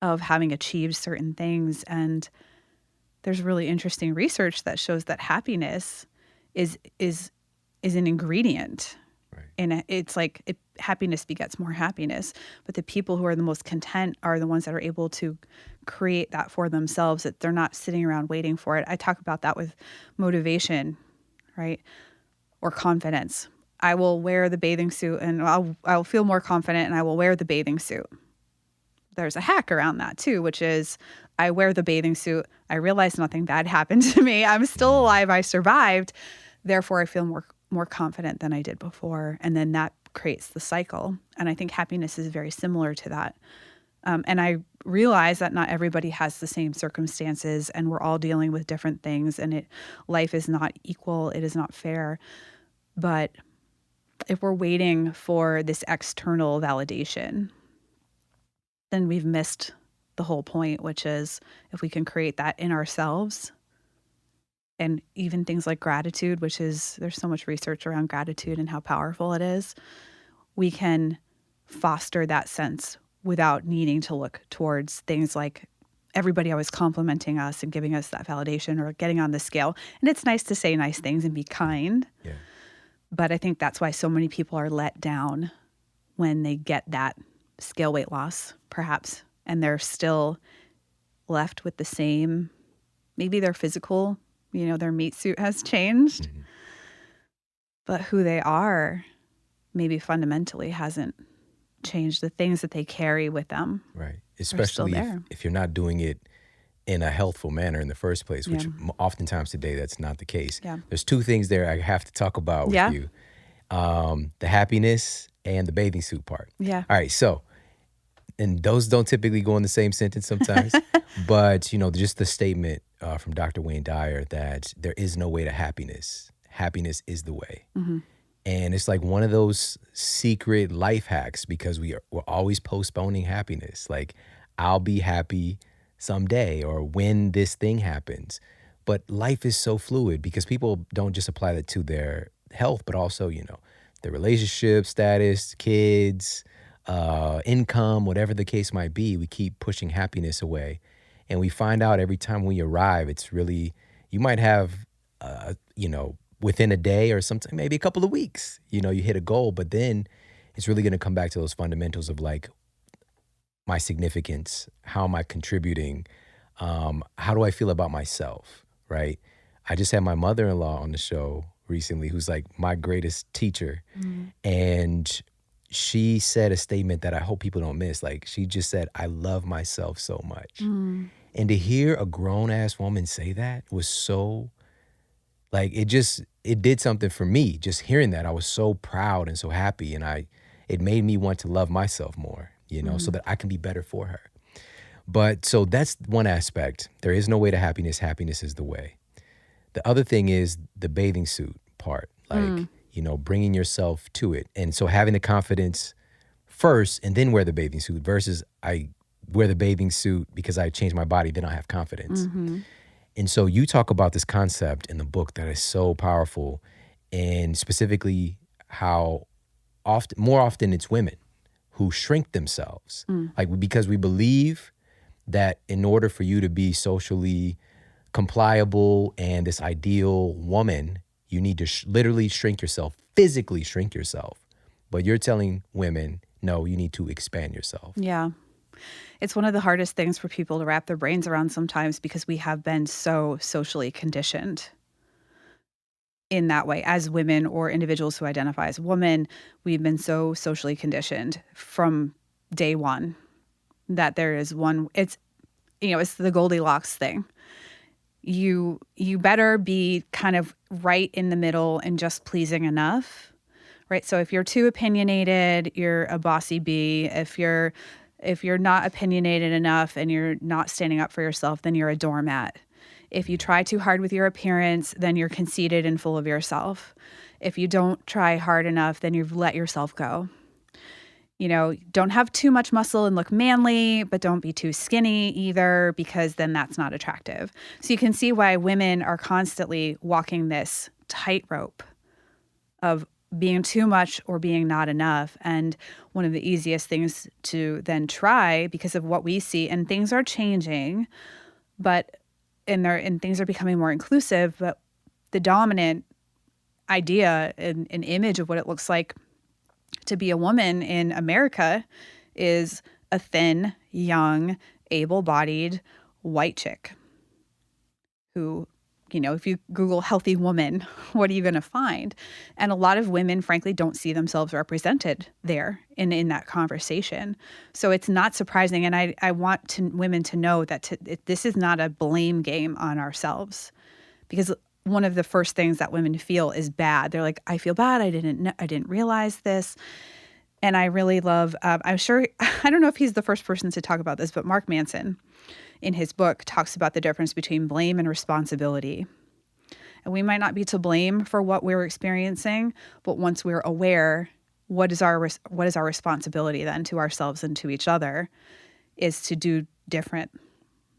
of having achieved certain things. And there's really interesting research that shows that happiness is an ingredient. Right. And it's like happiness begets more happiness. But the people who are the most content are the ones that are able to create that for themselves, that they're not sitting around waiting for it. I talk about that with motivation, right? Or confidence. I will wear the bathing suit and I'll feel more confident and I will wear the bathing suit. There's a hack around that too, which is I wear the bathing suit. I realize nothing bad happened to me. I'm still alive. I survived. Therefore, I feel more confident than I did before. And then that creates the cycle. And I think happiness is very similar to that. And I realize that not everybody has the same circumstances and we're all dealing with different things and life is not equal. It is not fair. But if we're waiting for this external validation, then we've missed the whole point, which is if we can create that in ourselves. And even things like gratitude, there's so much research around gratitude and how powerful it is. We can foster that sense without needing to look towards things like everybody always complimenting us and giving us that validation or getting on the scale. And it's nice to say nice things and be kind. Yeah. But I think that's why so many people are let down when they get that scale weight loss, perhaps, and they're still left with the same, maybe their physical, their meat suit has changed, Mhm. but who they are maybe fundamentally hasn't changed. The things that they carry with them Right. are still Especially there. if you're not doing it in a healthful manner in the first place, which Yeah. oftentimes today that's not the case. Yeah. There's two things there I have to talk about with Yeah. you. The happiness and the bathing suit part. Yeah. All right, so, and those don't typically go in the same sentence sometimes, but just the statement from Dr. Wayne Dyer that there is no way to happiness. Happiness is the way. Mm-hmm. And it's like one of those secret life hacks because we're always postponing happiness. Like, I'll be happy someday or when this thing happens. But life is so fluid because people don't just apply that to their health, but also, their relationship status, kids, income, whatever the case might be. We keep pushing happiness away. And we find out every time we arrive, it's really, you might have, within a day or sometime, maybe a couple of weeks, you hit a goal, but then it's really going to come back to those fundamentals of like my significance. How am I contributing? How do I feel about myself? Right. I just had my mother-in-law on the show recently, who's like my greatest teacher. Mm-hmm. And she said a statement that I hope people don't miss. Like, she just said, I love myself so much. Mm-hmm. And to hear a grown ass woman say that was so, like, it did something for me. Just hearing that, I was so proud and so happy. And it made me want to love myself more, so that I can be better for her. But so that's one aspect. There is no way to happiness. Happiness is the way. The other thing is the bathing suit part, like, bringing yourself to it. And so having the confidence first and then wear the bathing suit versus I wear the bathing suit because I changed my body, then I have confidence. Mm-hmm. And so you talk about this concept in the book that is so powerful, and specifically how more often it's women who shrink themselves. Like, because we believe that in order for you to be socially compliable and this ideal woman, you need to literally shrink yourself, physically shrink yourself. But you're telling women, no, you need to expand yourself. Yeah. It's one of the hardest things for people to wrap their brains around sometimes because we have been so socially conditioned in that way. As women or individuals who identify as women, we've been so socially conditioned from day one that there is it's the Goldilocks thing. You better be kind of right in the middle and just pleasing enough, right? So if you're too opinionated, you're a bossy bee. If you're not opinionated enough and you're not standing up for yourself, then you're a doormat. If you try too hard with your appearance, then you're conceited and full of yourself. If you don't try hard enough, then you've let yourself go. Don't have too much muscle and look manly, but don't be too skinny either, because then that's not attractive. So you can see why women are constantly walking this tightrope of being too much or being not enough. And one of the easiest things to then try, because of what we see, and things are changing, and things are becoming more inclusive, but the dominant idea and image of what it looks like to be a woman in America is a thin, young, able-bodied white chick who, if you Google healthy woman, what are you going to find? And a lot of women, frankly, don't see themselves represented there in that conversation. So it's not surprising. And I want women to know that this is not a blame game on ourselves, because one of the first things that women feel is bad. They're like, I feel bad. I didn't realize this. And I really love, I'm sure, I don't know if he's the first person to talk about this, but Mark Manson in his book talks about the difference between blame and responsibility. And we might not be to blame for what we're experiencing, but once we're aware, what is our responsibility then to ourselves and to each other is to do different,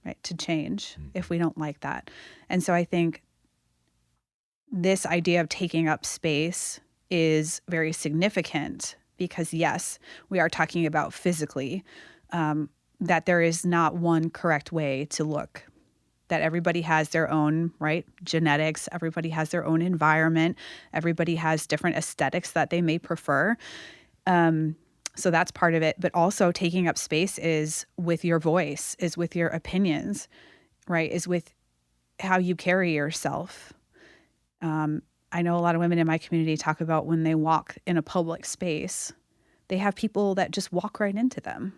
right? To change if we don't like that. And so I think this idea of taking up space is very significant because, yes, we are talking about physically, that there is not one correct way to look, that everybody has their own, right, genetics, everybody has their own environment, everybody has different aesthetics that they may prefer. So that's part of it. But also taking up space is with your voice, is with your opinions, right, is with how you carry yourself. I know a lot of women in my community talk about when they walk in a public space, they have people that just walk right into them.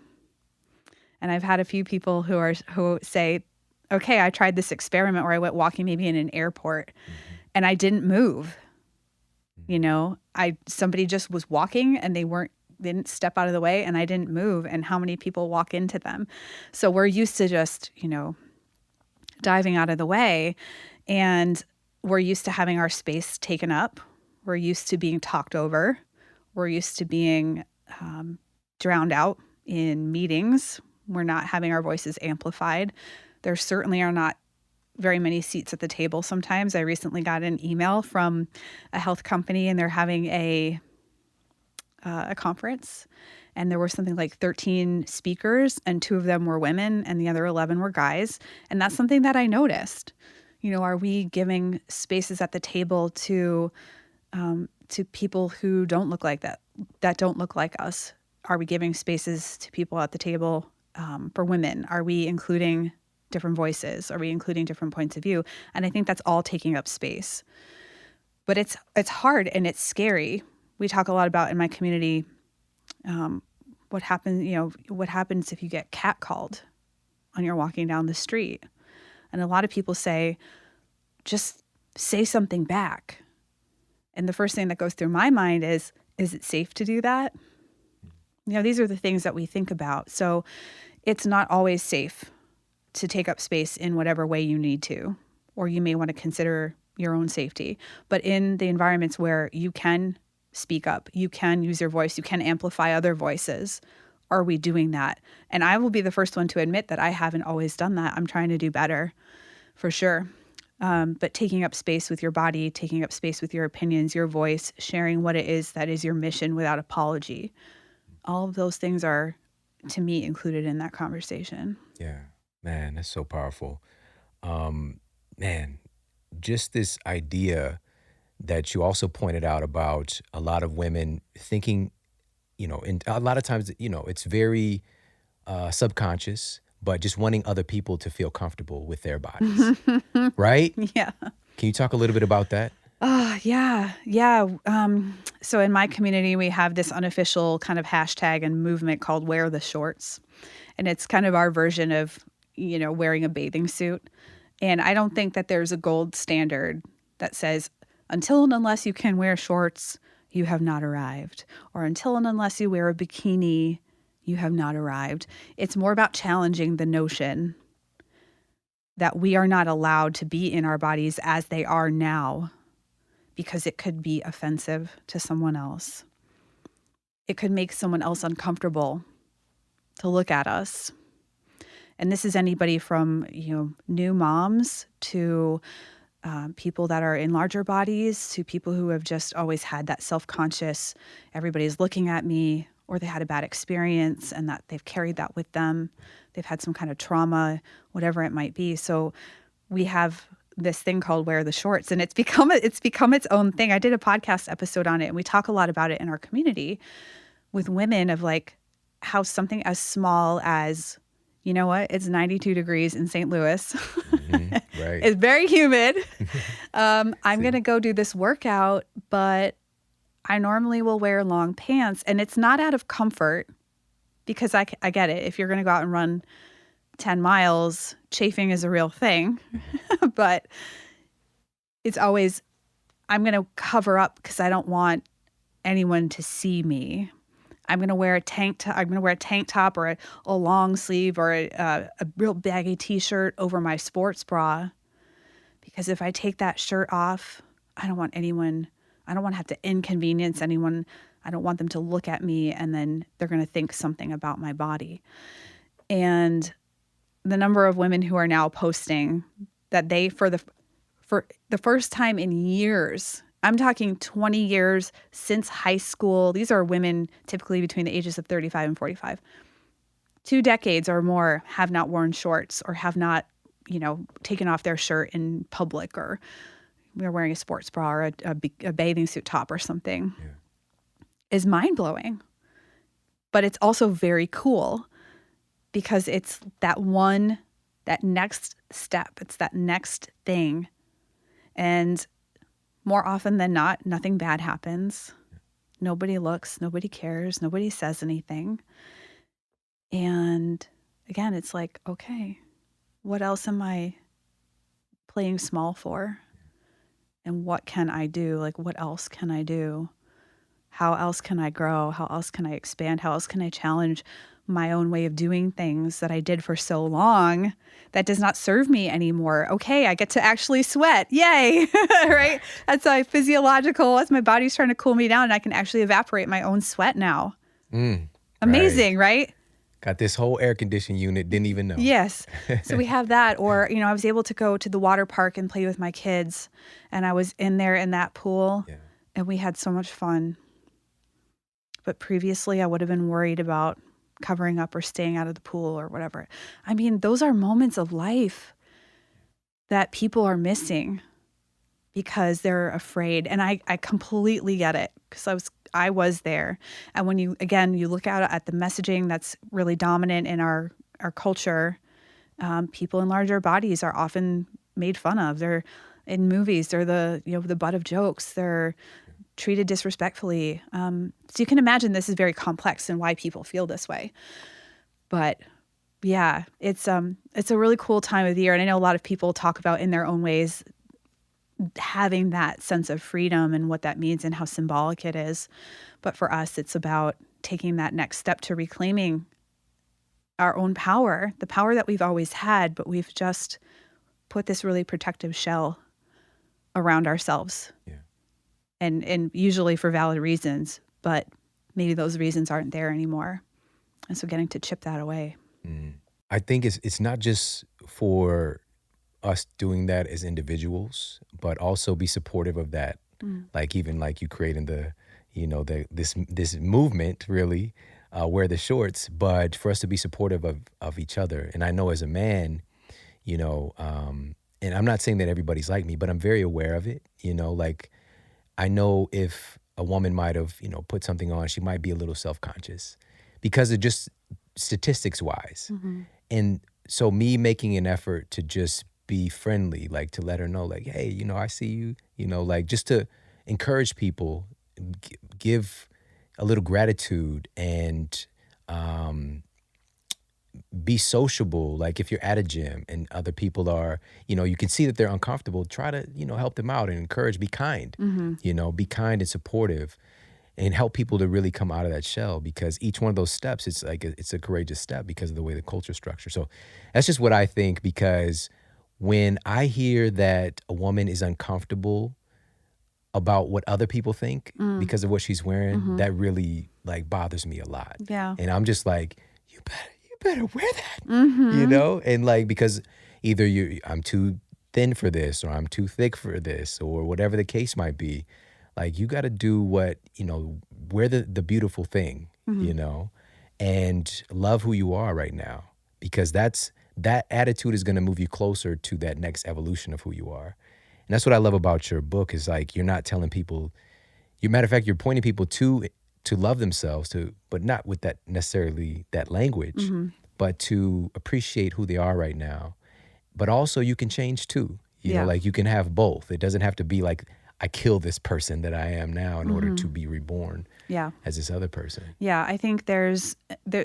And I've had a few people who say, okay, I tried this experiment where I went walking maybe in an airport and I didn't move. Somebody just was walking and they didn't step out of the way and I didn't move. And how many people walk into them? So we're used to just, diving out of the way, and we're used to having our space taken up. We're used to being talked over. We're used to being drowned out in meetings. We're not having our voices amplified. There certainly are not very many seats at the table sometimes. I recently got an email from a health company, and they're having a conference, and there were something like 13 speakers, and 2 of them were women, and the other 11 were guys. And that's something that I noticed. Are we giving spaces at the table to people who don't look like that don't look like us? Are we giving spaces to people at the table for women? Are we including different voices? Are we including different points of view? And I think that's all taking up space. But it's hard and it's scary. We talk a lot about in my community what happens if you get catcalled when you're walking down the street. And a lot of people say, just say something back. And the first thing that goes through my mind is it safe to do that? These are the things that we think about. So it's not always safe to take up space in whatever way you need to, or you may want to consider your own safety. But in the environments where you can speak up, you can use your voice, you can amplify other voices, are we doing that? And I will be the first one to admit that I haven't always done that. I'm trying to do better, for sure. But taking up space with your body, taking up space with your opinions, your voice, sharing what it is that is your mission without apology. All of those things are, to me, included in that conversation. Yeah, man, that's so powerful. Man, just this idea that you also pointed out about a lot of women thinking, and a lot of times, it's very subconscious, but just wanting other people to feel comfortable with their bodies, right? Yeah. Can you talk a little bit about that? Yeah. So in my community, we have this unofficial kind of hashtag and movement called Wear the Shorts. And it's kind of our version of, wearing a bathing suit. And I don't think that there's a gold standard that says, until and unless you can wear shorts, you have not arrived. Or until and unless you wear a bikini, you have not arrived. It's more about challenging the notion that we are not allowed to be in our bodies as they are now, because it could be offensive to someone else. it could make someone else uncomfortable to look at us. And this is anybody from, new moms to people that are in larger bodies, to people who have just always had that self-conscious, everybody's looking at me, or they had a bad experience and that they've carried that with them. They've had some kind of trauma, whatever it might be. So we have this thing called Wear the Shorts, and it's become its own thing. I did a podcast episode on it, and we talk a lot about it in our community with women of like how something as small as, you know what, it's 92 degrees in St. Louis. Right. It's very humid. I'm going to go do this workout, but I normally will wear long pants. And it's not out of comfort, because I get it. If you're going to go out and run 10 miles, chafing is a real thing. But it's always, I'm going to cover up because I don't want anyone to see me. I'm going to wear a tank top or a long sleeve or a real baggy t-shirt over my sports bra. Because if I take that shirt off, I don't want to have to inconvenience anyone. I don't want them to look at me and then they're going to think something about my body. And the number of women who are now posting that they, for the first time in years, I'm talking 20 years since high school. These are women typically between the ages of 35 and 45. 2 decades or more have not worn shorts or have not, taken off their shirt in public, or they're wearing a sports bra or a bathing suit top or something. Yeah. Is mind-blowing. But it's also very cool because it's that next step. It's that next thing. And more often than not, nothing bad happens. Nobody looks, nobody cares, nobody says anything. And again, it's like, okay, what else am I playing small for? And what can I do? Like, what else can I do? How else can I grow? How else can I expand? How else can I challenge my own way of doing things that I did for so long that does not serve me anymore? Okay, I get to actually sweat. Yay, right? That's that's my body's trying to cool me down, and I can actually evaporate my own sweat now. Amazing, right? Got this whole air conditioning unit, didn't even know. Yes. So we have that. Or, I was able to go to the water park and play with my kids, and I was in there in that pool, and we had so much fun. But previously, I would have been worried about covering up or staying out of the pool or whatever. I mean, those are moments of life that people are missing because they're afraid. And I completely get it, because I was there. And when you look at the messaging that's really dominant in our culture, people in larger bodies are often made fun of. They're in movies, they're the butt of jokes. They're treated disrespectfully. So you can imagine this is very complex and why people feel this way. But yeah, it's a really cool time of the year. And I know a lot of people talk about in their own ways having that sense of freedom and what that means and how symbolic it is. But for us, it's about taking that next step to reclaiming our own power, the power that we've always had, but we've just put this really protective shell around ourselves. Yeah. And usually for valid reasons, but maybe those reasons aren't there anymore. And so getting to chip that away. I think it's not just for us doing that as individuals, but also be supportive of that. Like even like you creating this movement, really, wear the shorts, but for us to be supportive of each other. And I know as a man, and I'm not saying that everybody's like me, but I'm very aware of it. Like I know if a woman might have, put something on, she might be a little self-conscious because of just statistics wise. And so me making an effort to just be friendly, like to let her know, like, hey, I see you, like just to encourage people, give a little gratitude and be sociable. Like if you're at a gym and other people are, you can see that they're uncomfortable, try to, help them out and encourage, be kind, be kind and supportive and help people to really come out of that shell, because each one of those steps, it's like, it's a courageous step because of the way the culture structure. So that's just what I think, because when I hear that a woman is uncomfortable about what other people think because of what she's wearing, Mm-hmm. that really like bothers me a lot. Yeah. And I'm just like, you better wear that, Mm-hmm. And like, because either I'm too thin for this, or I'm too thick for this, or whatever the case might be. Like, you got to do what, wear the beautiful thing, Mm-hmm. and love who you are right now, because that attitude is going to move you closer to that next evolution of who you are. And that's what I love about your book, is like, you're not telling people, matter of fact, you're pointing people to love themselves, but not with that necessarily that language, Mm-hmm. but to appreciate who they are right now. But also, you can change too. Yeah. Like, you can have both. It doesn't have to be like, I kill this person that I am now in order to Mm-hmm. be reborn Yeah. as this other person. Yeah. I think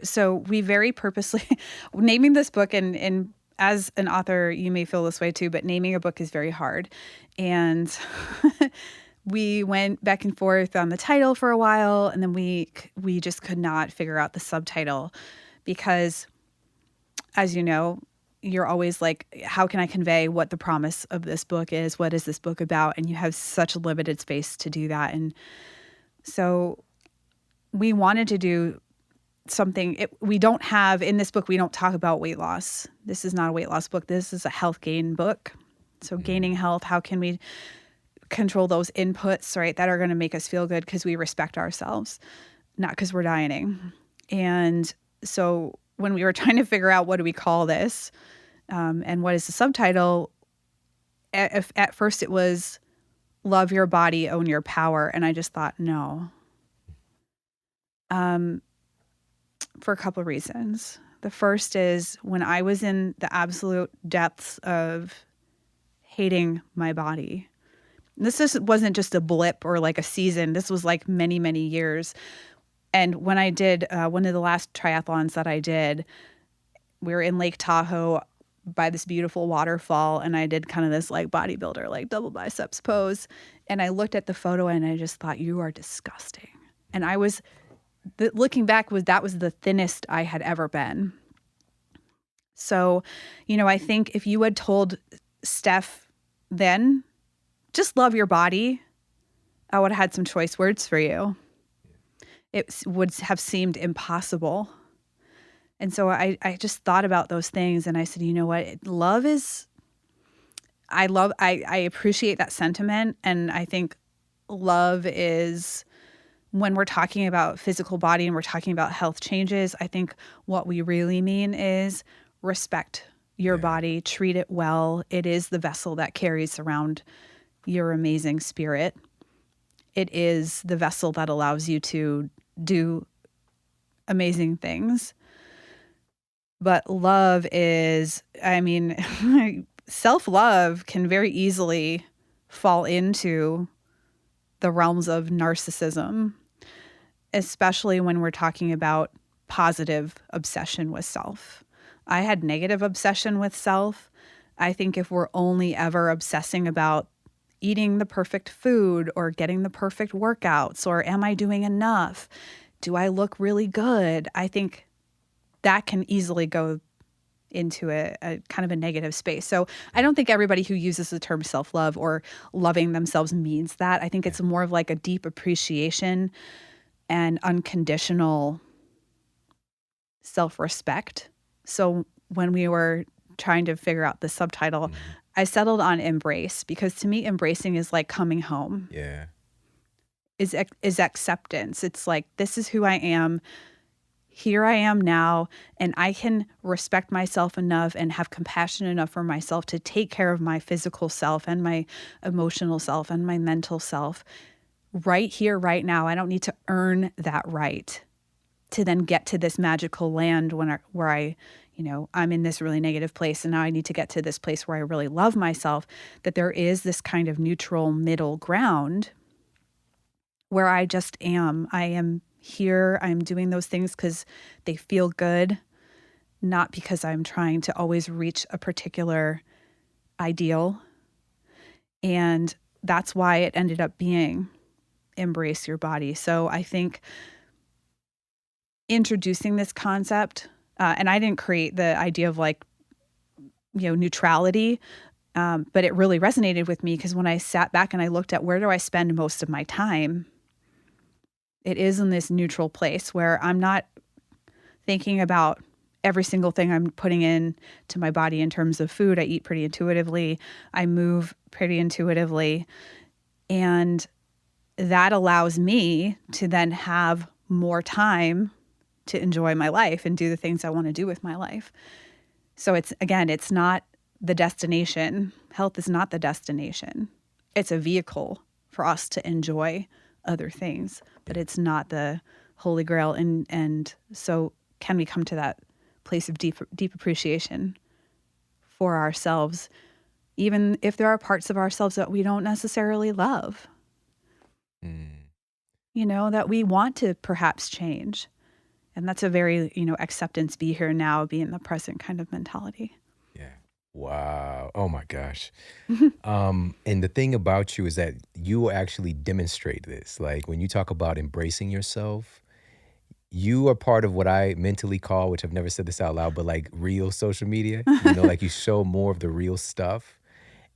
so we very purposely, naming this book, and as an author, you may feel this way too, but naming a book is very hard. And we went back and forth on the title for a while, and then we just could not figure out the subtitle, because, as you know, you're always like, how can I convey what the promise of this book is? What is this book about? And you have such a limited space to do that. And so we wanted to do something. We don't have, in this book, we don't talk about weight loss. This is not a weight loss book. This is a health gain book. So gaining health, how can we control those inputs, right, that are going to make us feel good because we respect ourselves, not because we're dieting. And so when we were trying to figure out what do we call this, and what is the subtitle, at first it was Love Your Body, Own Your Power. And I just thought, no. For a couple of reasons. The first is, when I was in the absolute depths of hating my body, wasn't just a blip or like a season. This was like many, many years. And when I did one of the last triathlons that I did, we were in Lake Tahoe by this beautiful waterfall, and I did kind of this like bodybuilder, like double biceps pose. And I looked at the photo and I just thought, you are disgusting. And I was, looking back, that was the thinnest I had ever been. So, I think if you had told Steph then, just love your body, I would have had some choice words for you. It would have seemed impossible. And so I just thought about those things, and I said, you know what? I appreciate that sentiment. And I think love is, when we're talking about physical body and we're talking about health changes, I think what we really mean is respect your body, treat it well. It is the vessel that carries around your amazing spirit. It is the vessel that allows you to do amazing things. But love is, self-love can very easily fall into the realms of narcissism, especially when we're talking about positive obsession with self. I had negative obsession with self. I think if we're only ever obsessing about eating the perfect food or getting the perfect workouts, or am I doing enough? Do I look really good? I think that can easily go into a kind of a negative space. So I don't think everybody who uses the term self-love or loving themselves means that. I think it's more of like a deep appreciation and unconditional self-respect. So when we were trying to figure out the subtitle, I settled on embrace, because to me, embracing is like coming home. Yeah. Is acceptance. It's like, this is who I am. Here I am now, and I can respect myself enough and have compassion enough for myself to take care of my physical self and my emotional self and my mental self right here, right now. I don't need to earn that right to then get to this magical land where I, I'm in this really negative place, and now I need to get to this place where I really love myself. That there is this kind of neutral middle ground where I just am. I am here. I'm doing those things because they feel good, not because I'm trying to always reach a particular ideal. And that's why it ended up being embrace your body. So I think introducing this concept, and I didn't create the idea of like, neutrality. But it really resonated with me because when I sat back and I looked at where do I spend most of my time, it is in this neutral place where I'm not thinking about every single thing I'm putting in to my body in terms of food. I eat pretty intuitively. I move pretty intuitively. And that allows me to then have more time to enjoy my life and do the things I want to do with my life. So it's not the destination. Health is not the destination. It's a vehicle for us to enjoy other things, but it's not the holy grail. And so can we come to that place of deep appreciation for ourselves, even if there are parts of ourselves that we don't necessarily love, that we want to perhaps change. And that's a very, acceptance, be here now, be in the present kind of mentality. Yeah. Wow. Oh my gosh. And the thing about you is that you actually demonstrate this. Like when you talk about embracing yourself, you are part of what I mentally call, which I've never said this out loud, but like real social media. Like you show more of the real stuff.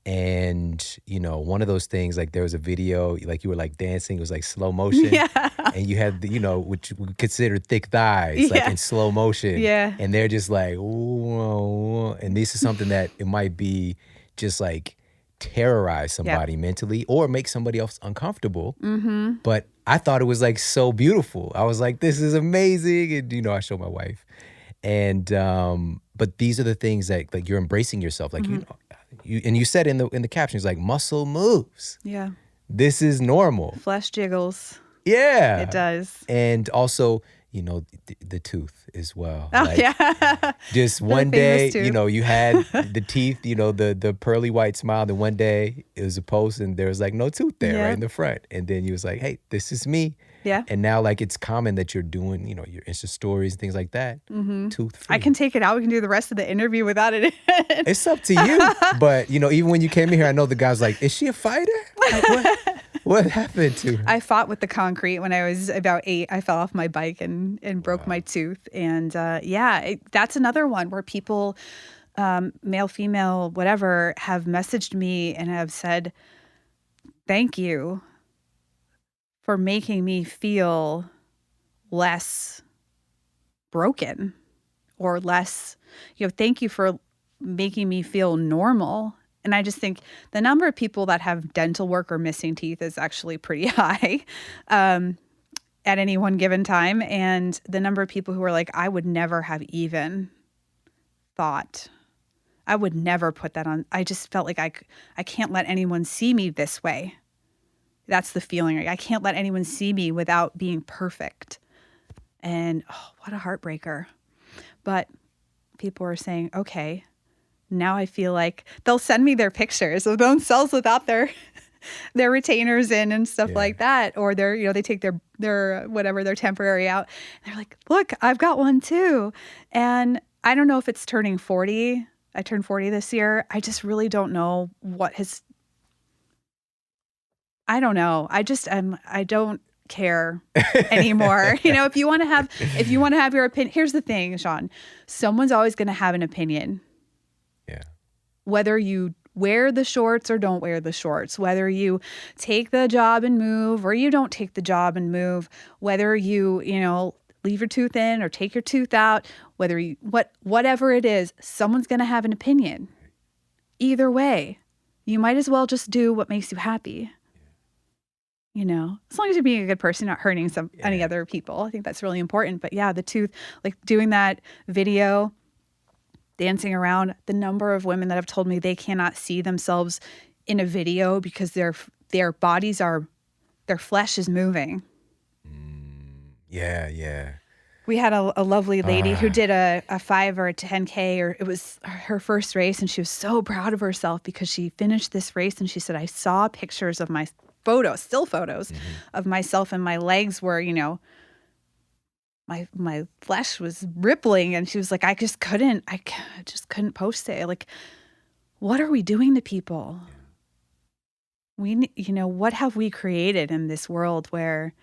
And, one of those things, like there was a video, like you were like dancing, it was like slow motion. Yeah. And you had, which we consider thick thighs, like in slow motion. Yeah. And they're just like, whoa. And this is something that it might be just like terrorize somebody mentally or make somebody else uncomfortable. Mm-hmm. But I thought it was like so beautiful. I was like, this is amazing. And, I showed my wife. And, but these are the things that like you're embracing yourself. Like, you said in the captions, like muscle moves. Yeah. This is normal. Flesh jiggles. Yeah. It does. And also, the tooth as well. Oh, like, yeah. Just one day, tooth. You had the teeth, the pearly white smile. Then one day it was a post and there was like no tooth there right in the front. And then you was like, hey, this is me. Yeah. And now like it's common that you're doing, your Insta stories and things like that. Mm-hmm. Tooth free. I can take it out. We can do the rest of the interview without it. It's up to you. But, even when you came in here, I know the guy's like, is she a fighter? Like, what happened to her? I fought with the concrete when I was about 8. I fell off my bike and broke my tooth. And that's another one where people, male, female, whatever, have messaged me and have said, thank you for making me feel less broken or less, thank you for making me feel normal. And I just think the number of people that have dental work or missing teeth is actually pretty high at any one given time. And the number of people who are like, I would never have even thought, I would never put that on. I just felt like I can't let anyone see me this way. That's the feeling. I can't let anyone see me without being perfect. And what a heartbreaker. But people are saying, okay, now I feel like they'll send me their pictures of themselves without their retainers in and stuff like that. Or they take their whatever, their temporary out. And they're like, look, I've got one too. And I don't know if it's turning 40. I turned 40 this year. I just really don't know I don't know. I don't care anymore. If you want to have your opinion, here's the thing, Sean, someone's always going to have an opinion. Yeah. Whether you wear the shorts or don't wear the shorts, whether you take the job and move or you don't take the job and move, whether you, leave your tooth in or take your tooth out, whatever it is, someone's going to have an opinion. Either way, you might as well just do what makes you happy. As long as you're being a good person, not hurting any other people. I think that's really important. But yeah, the tooth, like doing that video, dancing around, the number of women that have told me they cannot see themselves in a video because their bodies their flesh is moving. Yeah. We had a lovely lady who did a 5 or a 10K, or it was her first race, and she was so proud of herself because she finished this race, and she said, I saw pictures of my still photos of myself, and my legs were, my flesh was rippling, and she was like, I just couldn't post it. Like, what are we doing to people? What have we created in this world where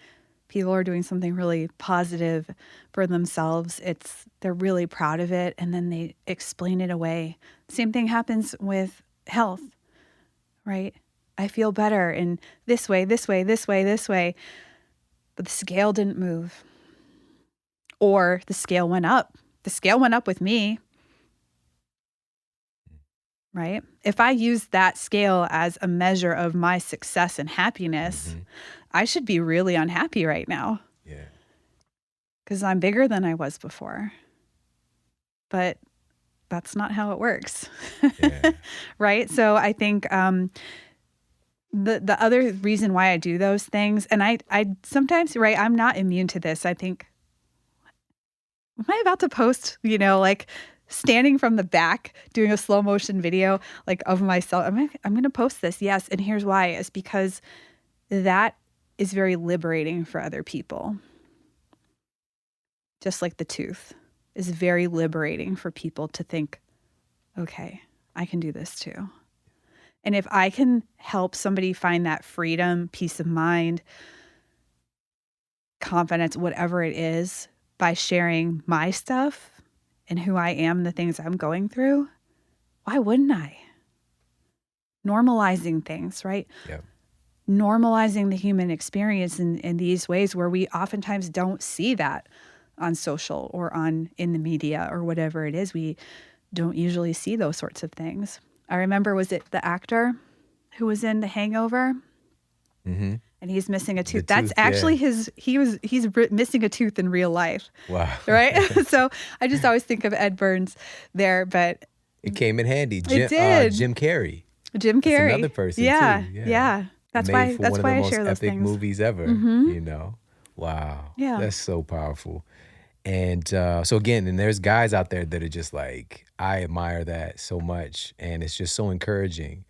people are doing something really positive for themselves? They're really proud of it, and then they explain it away. Same thing happens with health, right? I feel better in this way, this way, this way, this way. But the scale didn't move. Or the scale went up. The scale went up with me, right? If I use that scale as a measure of my success and happiness, I should be really unhappy right now. Yeah. Because I'm bigger than I was before. But that's not how it works. Yeah. Right? So I think the other reason why I do those things, and I sometimes, right, I'm not immune to this. I think, am I about to post, like standing from the back doing a slow motion video like of myself? I'm going to post this. Yes. And here's why. It's because that is very liberating for other people. Just like the tooth is very liberating for people to think, okay, I can do this too. And if I can help somebody find that freedom, peace of mind, confidence, whatever it is, by sharing my stuff and who I am and the things I'm going through, why wouldn't I? Normalizing things, right? Yeah. Normalizing the human experience in these ways where we oftentimes don't see that on social or in the media or whatever it is. We don't usually see those sorts of things. I remember, was it the actor who was in The Hangover? Mm-hmm. And he's missing a tooth. The That's tooth, actually yeah. he's missing a tooth in real life. Wow. Right? So I just always think of Ed Burns there, but It came in handy. It did. Jim Carrey. Jim That's Carrey. another person Yeah. too. Yeah. That's Made why for that's one why of I the most share those epic things. movies ever. Mhm. Wow. Yeah. That's so powerful. And so again, and there's guys out there that are just like, I admire that so much, and it's just so encouraging,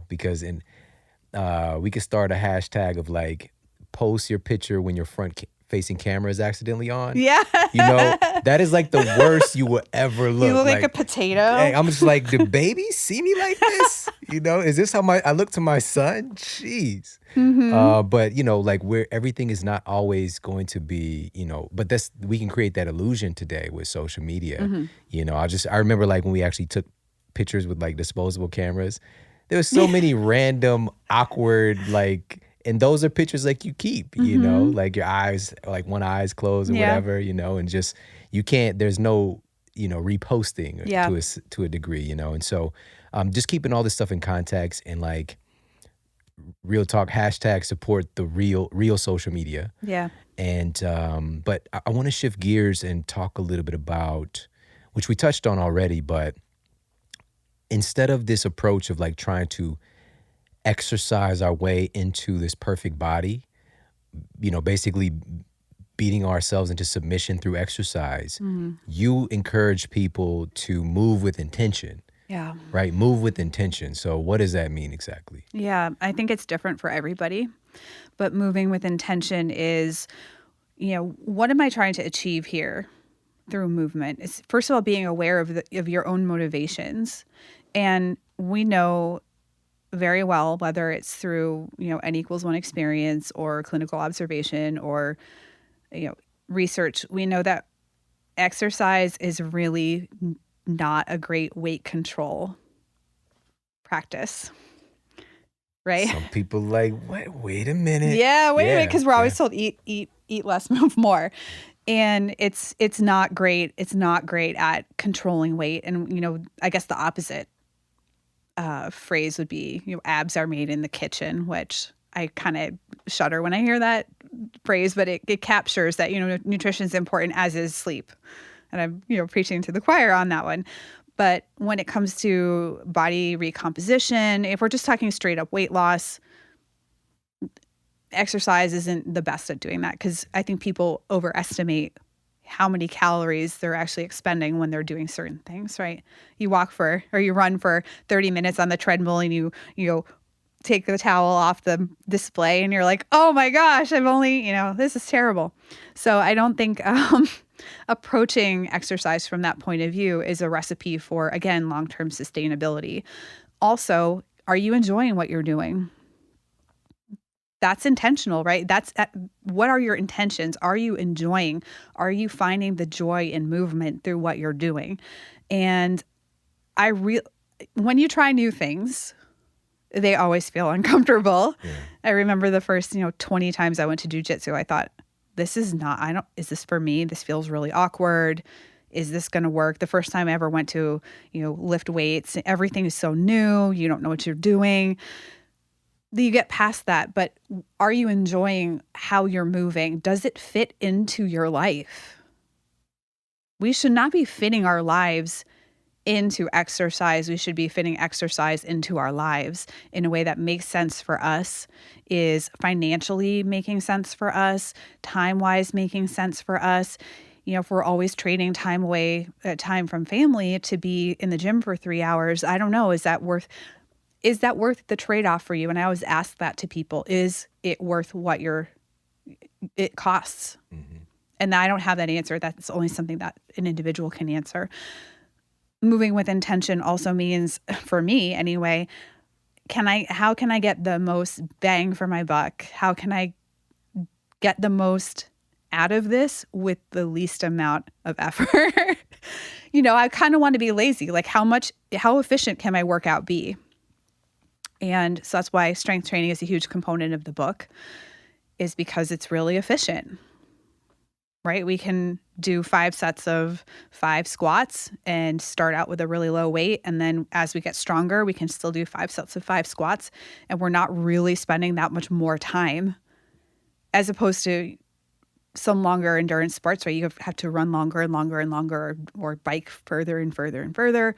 because we could start a hashtag of like, post your picture when your front-facing camera is accidentally on. Yeah. That is like the worst you will ever look. You look like a Like, potato. hey, I'm just like, do babies see me like this? Is this how I look to my son? Jeez. But like where everything is not always going to be, but we can create that illusion today with social media. I remember like when we actually took pictures with like disposable cameras, there was so many random awkward and those are pictures like you keep, like your eyes, like one eye's closed or whatever, and just you can't. There's no reposting to a degree, and so just keeping all this stuff in context and like real talk hashtag support the real social media. Yeah. And but I want to shift gears and talk a little bit about, which we touched on already, but instead of this approach of like trying to exercise our way into this perfect body, basically beating ourselves into submission through exercise, you encourage people to move with intention. Yeah. Right? Move with intention. So what does that mean exactly? Yeah. I think it's different for everybody, but moving with intention is, what am I trying to achieve here through movement? It's first of all being aware of your own motivations. And we know very well, whether it's through, N=1 experience or clinical observation or, research, we know that exercise is really not a great weight control practice, right? Some people like, wait a minute. Yeah, wait a minute, because we're always told eat less, move more. And it's not great. It's not great at controlling weight. And, I guess the opposite phrase would be, abs are made in the kitchen, which I kind of shudder when I hear that phrase, but it captures that, nutrition is important, as is sleep. And I'm, preaching to the choir on that one. But when it comes to body recomposition, if we're just talking straight up weight loss, exercise isn't the best at doing that, because I think people overestimate how many calories they're actually expending when they're doing certain things, right? You you run for 30 minutes on the treadmill and you take the towel off the display and you're like, oh my gosh, I've only, this is terrible. So I don't think approaching exercise from that point of view is a recipe for, again, long-term sustainability. Also, are you enjoying what you're doing? That's intentional, right? What are your intentions? Are you enjoying? Are you finding the joy in movement through what you're doing? And when you try new things, they always feel uncomfortable. Yeah. I remember the first, 20 times I went to jujitsu, I thought, is this for me? This feels really awkward. Is this going to work? The first time I ever went to, lift weights, everything is so new. You don't know what you're doing. You get past that, but are you enjoying how you're moving? Does it fit into your life? We should not be fitting our lives into exercise. We should be fitting exercise into our lives in a way that makes sense for us, is financially making sense for us, time-wise making sense for us. If we're always trading time from family to be in the gym for 3 hours, I don't know, is that worth the trade-off for you? And I always ask that to people. Is it worth what it costs? Mm-hmm. And I don't have that answer. That's only something that an individual can answer. Moving with intention also means, for me anyway, how can I get the most bang for my buck? How can I get the most out of this with the least amount of effort? I kind of want to be lazy. Like how efficient can my workout be? And so that's why strength training is a huge component of the book, is because it's really efficient. Right? We can do 5 sets of 5 squats and start out with a really low weight. And then as we get stronger, we can still do 5 sets of 5 squats. And we're not really spending that much more time, as opposed to some longer endurance sports, right? You have to run longer and longer and longer, or bike further and further and further.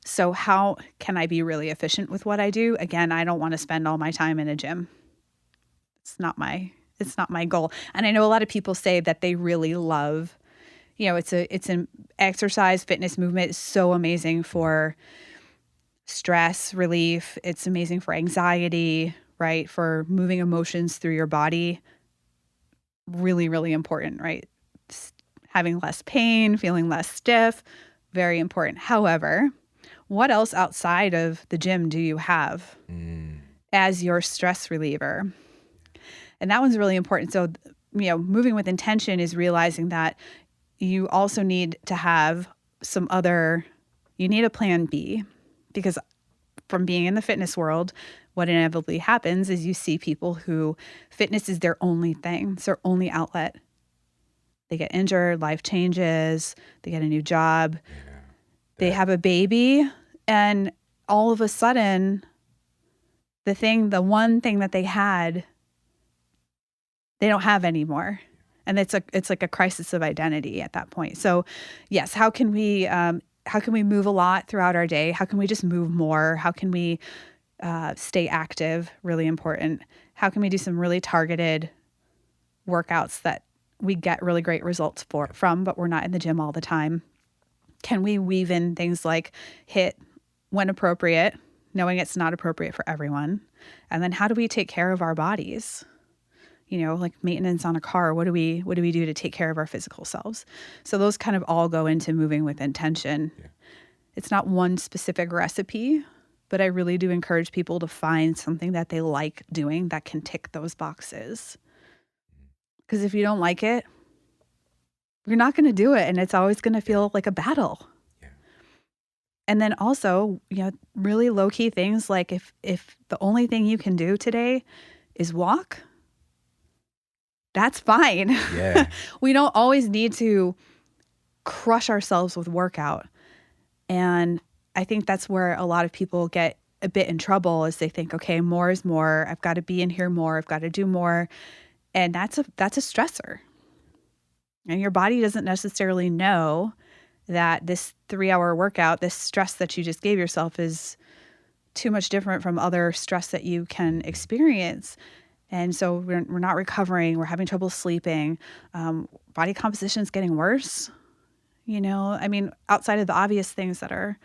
So how can I be really efficient with what I do? Again, I don't want to spend all my time in a gym. It's not my goal. And I know a lot of people say that they really love, it's an exercise, fitness, movement is so amazing for stress relief. It's amazing for anxiety, right? For moving emotions through your body. Really, really important, right? Having less pain, feeling less stiff, very important. However, what else outside of the gym do you have as your stress reliever? And that one's really important. So, moving with intention is realizing that you also need to have you need a plan B, because from being in the fitness world, what inevitably happens is you see people who fitness is their only thing. It's their only outlet. They get injured, life changes, they get a new job, they have a baby, and all of a sudden, the one thing that they had, they don't have anymore. And it's like a crisis of identity at that point. So yes, how can we move a lot throughout our day? How can we just move more? How can we stay active? Really important. How can we do some really targeted workouts that we get really great results from, but we're not in the gym all the time? Can we weave in things like HIIT when appropriate, knowing it's not appropriate for everyone? And then how do we take care of our bodies? Like maintenance on a car, what do we do to take care of our physical selves? So those kind of all go into moving with intention. Yeah. It's not one specific recipe, but I really do encourage people to find something that they like doing that can tick those boxes. Because if you don't like it, you're not going to do it, and it's always going to feel like a battle. Yeah. And then also, really low-key things like if the only thing you can do today is walk, that's fine. Yeah. We don't always need to crush ourselves with workout. And I think that's where a lot of people get a bit in trouble, is they think, okay, more is more. I've got to be in here more. I've got to do more. And that's a stressor. And your body doesn't necessarily know that this 3-hour workout, this stress that you just gave yourself, is too much different from other stress that you can experience. And so we're not recovering. We're having trouble sleeping. Body composition is getting worse. Outside of the obvious things that are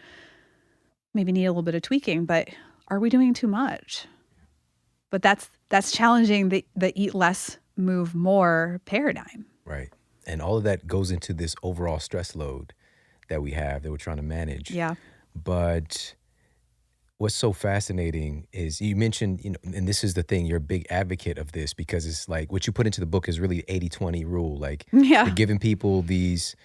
maybe need a little bit of tweaking, but are we doing too much? But that's challenging the eat less, move more paradigm. Right. And all of that goes into this overall stress load that we have, that we're trying to manage. Yeah. But what's so fascinating is you mentioned, and this is the thing, you're a big advocate of this, because it's like what you put into the book is really 80-20 rule. Like, you're giving people these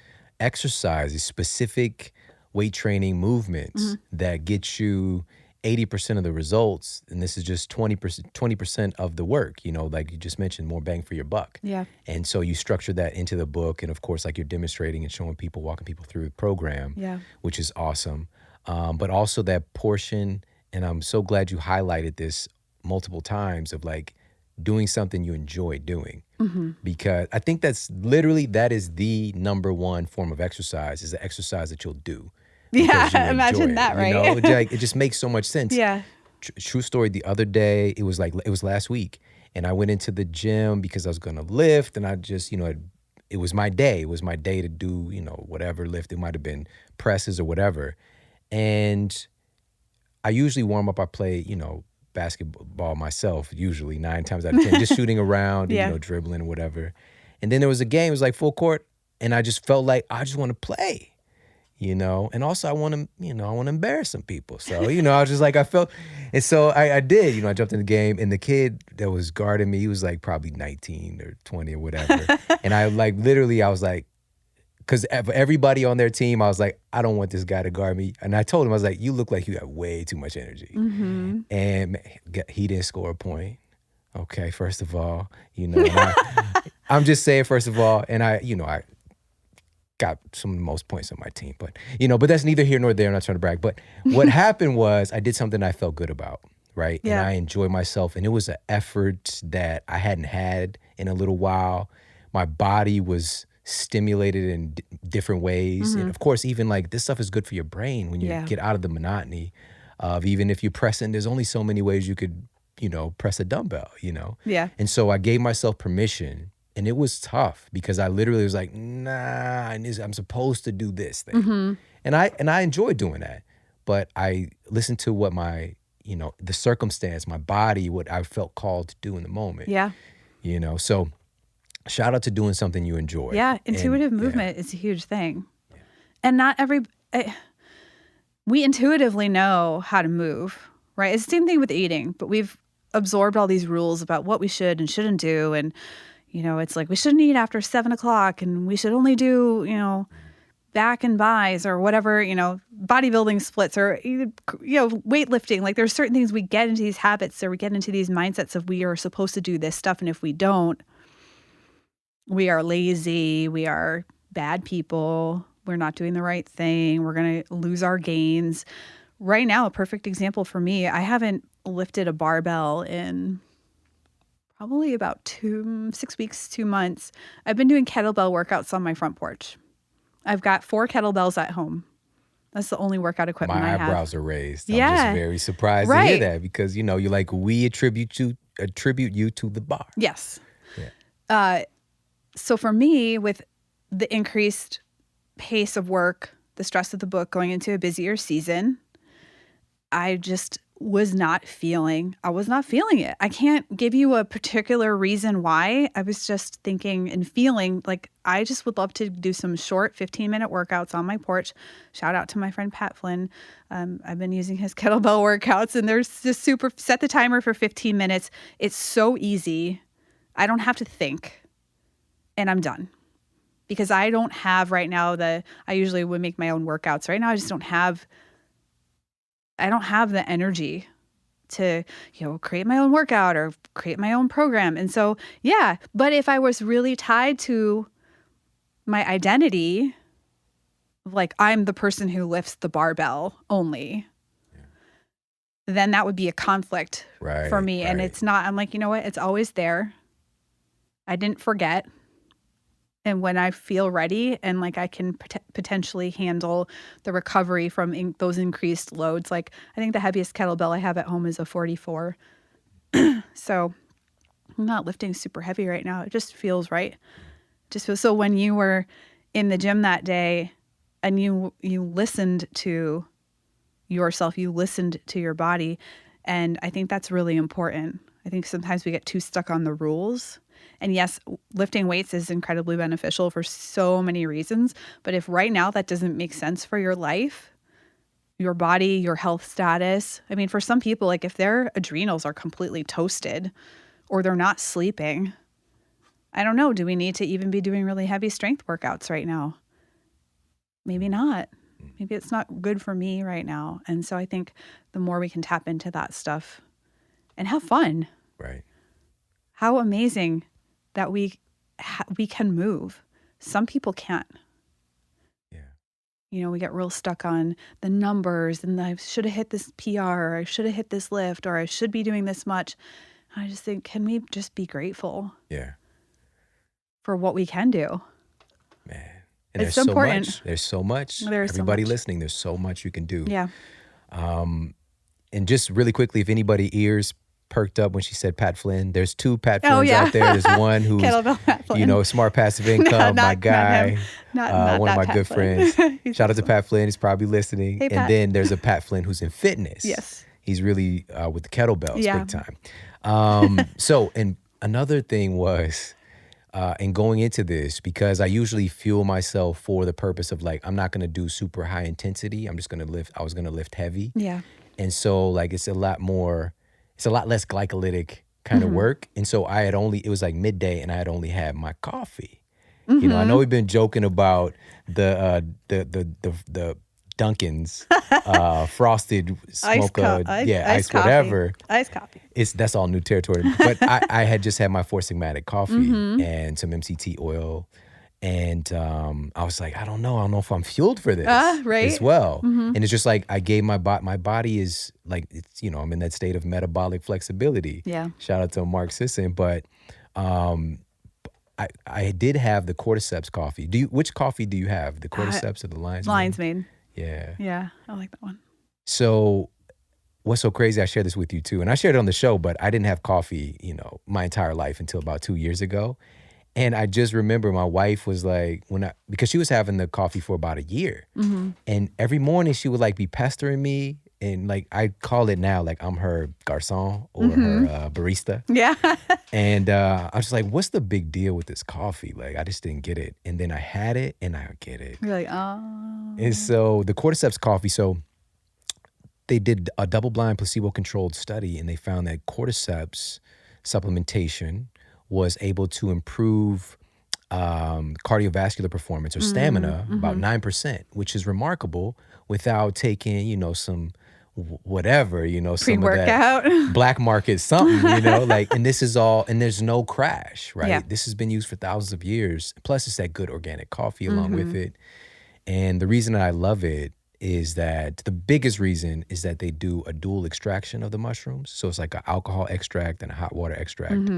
exercises, specific weight training movements that get you 80% of the results, and this is just 20% of the work, like you just mentioned, more bang for your buck. Yeah. And so you structure that into the book, and of course, like you're demonstrating and showing people, walking people through the program, Yeah. which is awesome. But also that portion, and I'm so glad you highlighted this multiple times, of like doing something you enjoy doing. Because I think that is the number one form of exercise, is the exercise that you'll do. Because you Yeah, enjoy imagine it, that, you know? right? Like, it just makes so much sense. Yeah. True story, the other day, it was last week, and I went into the gym because I was gonna lift, and I just, it was my day. It was my day to do, whatever lift. It might have been presses or whatever. And I usually warm up, I play, basketball myself, usually 9 times out of 10, just shooting around, Yeah. and, dribbling and whatever. And then there was a game, it was like full court, and I just felt like I just want to play. And also I want to embarrass some people. So, I was just like, I felt, and so I did, I jumped in the game, and the kid that was guarding me, he was like probably 19 or 20 or whatever. And I like, literally, I was like, because everybody on their team, I was like, I don't want this guy to guard me. And I told him, I was like, you look like you have way too much energy. And man, he didn't score a point. Okay, first of all, and I'm just saying, first of all, and I got some of the most points on my team, but that's neither here nor there. I'm not trying to brag, but what happened was I did something I felt good about, right? Yeah. And I enjoyed myself, and it was an effort that I hadn't had in a little while. My body was stimulated in different ways, and of course, even like this stuff is good for your brain when you get out of the monotony of, even if you're pressing, there's only so many ways you could, press a dumbbell, Yeah. And so I gave myself permission. And it was tough because I literally was like, nah, I'm supposed to do this thing. And I enjoy doing that. But I listened to what my, the circumstance, my body, what I felt called to do in the moment. Yeah. So shout out to doing something you enjoy. Yeah. Intuitive movement is a huge thing. And not we intuitively know how to move, right? It's the same thing with eating, but we've absorbed all these rules about what we should and shouldn't do. And it's like we shouldn't eat after 7 o'clock, and we should only do, back and buys or whatever, bodybuilding splits or, weightlifting. Like there's certain things we get into these habits, or we get into these mindsets of we are supposed to do this stuff. And if we don't, we are lazy. We are bad people. We're not doing the right thing. We're going to lose our gains. Right now, a perfect example for me, I haven't lifted a barbell in probably about 6 weeks, 2 months. I've been doing kettlebell workouts on my front porch. I've got 4 kettlebells at home. That's the only workout equipment I have. My eyebrows are raised. Yeah. I'm just very surprised to hear that, because, you're like, we attribute you to the bar. Yes. Yeah. So for me, with the increased pace of work, the stress of the book, going into a busier season, I was not feeling it. I can't give you a particular reason why. I was just thinking and feeling like I just would love to do some short 15-minute workouts on my porch. Shout out to my friend Pat Flynn. I've been using his kettlebell workouts, and there's just set the timer for 15 minutes. It's so easy. I don't have to think, and I'm done. Because I don't have right now I usually would make my own workouts. Right now, I just don't have the energy to, create my own workout or create my own program. And so, yeah, but if I was really tied to my identity, like I'm the person who lifts the barbell only, then that would be a conflict for me. And it's not, I'm like, you know what? It's always there. I didn't forget. And when I feel ready and like I can potentially handle the recovery from those increased loads, like I think the heaviest kettlebell I have at home is a 44. So I'm not lifting super heavy right now. It just feels right. So when you were in the gym that day and you listened to yourself, you listened to your body, and I think that's really important. I think sometimes we get too stuck on the rules. And yes, lifting weights is incredibly beneficial for so many reasons. But if right now that doesn't make sense for your life, your body, your health status, I mean, for some people, like if their adrenals are completely toasted or they're not sleeping, I don't know, do we need to even be doing really heavy strength workouts right now? Maybe not. Maybe it's not good for me right now. And so I think the more we can tap into that stuff and have fun. Right. How amazing that we can move. Some people can't. Yeah. We get real stuck on the numbers and I should have hit this PR or I should have hit this lift or I should be doing this much. I just think, can we just be grateful Yeah. for what we can do? Man. And It's there's so important. much. There's so much. There's so Everybody much. listening, there's so much you can do. Yeah. And just really quickly, if anybody ears perked up when she said Pat Flynn, there's two Pat Oh, Flynns yeah. out there. There's one who's, Kettlebell Pat Flynn. smart passive income, my not guy, him. Not one of that my Pat good Flynn. friends. He's Shout out to awesome. Pat Flynn. He's probably listening. Hey, and Pat. then there's a Pat Flynn who's in fitness. Yes. He's really with the kettlebells Yeah. big time. And another thing was, and going into this, because I usually fuel myself for the purpose of like, I'm not going to do super high intensity. I was going to lift heavy. Yeah. And so it's a lot less glycolytic kind of work. And so it was like midday and I had only had my coffee. I know we've been joking about the Dunkin's frosted mocha, ice coffee. whatever. Iced coffee. That's all new territory. But I had just had my Four Sigmatic coffee and some MCT oil. And I was like, I don't know if I'm fueled for this Right. as well. And it's just like I gave my body is like, it's, I'm in that state of metabolic flexibility. Yeah. Shout out to Mark Sisson. But I did have the cordyceps coffee. Which coffee do you have? The cordyceps or the lion's mane? Lion's mane. Yeah. Yeah. I like that one. So what's so crazy, I shared this with you too, and I shared it on the show, but I didn't have coffee, my entire life until about 2 years ago. And I just remember my wife was like, because she was having the coffee for about a year. And every morning she would like be pestering me. And like, I call it now, like I'm her garçon or her barista. Yeah. And I was just like, what's the big deal with this coffee? Like, I just didn't get it. And then I had it and I get it. You're like, oh. And so the cordyceps coffee, so they did a double-blind placebo-controlled study and they found that cordyceps supplementation was able to improve cardiovascular performance or stamina about 9%, which is remarkable without taking, some whatever, some of Pre-workout. that black market something, and this is all, and there's no crash, right? Yeah. This has been used for thousands of years. Plus it's that good organic coffee along with it. And the reason that I love it is that the biggest reason is that they do a dual extraction of the mushrooms. So it's like an alcohol extract and a hot water extract.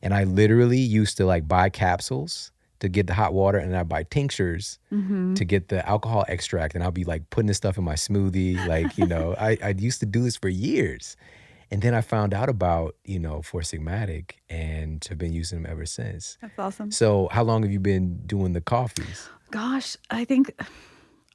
And I literally used to like buy capsules to get the hot water and I'd buy tinctures to get the alcohol extract. And I'll be like putting this stuff in my smoothie. Like, I used to do this for years. And then I found out about, Four Sigmatic and have been using them ever since. That's awesome. So how long have you been doing the coffees? Gosh, I think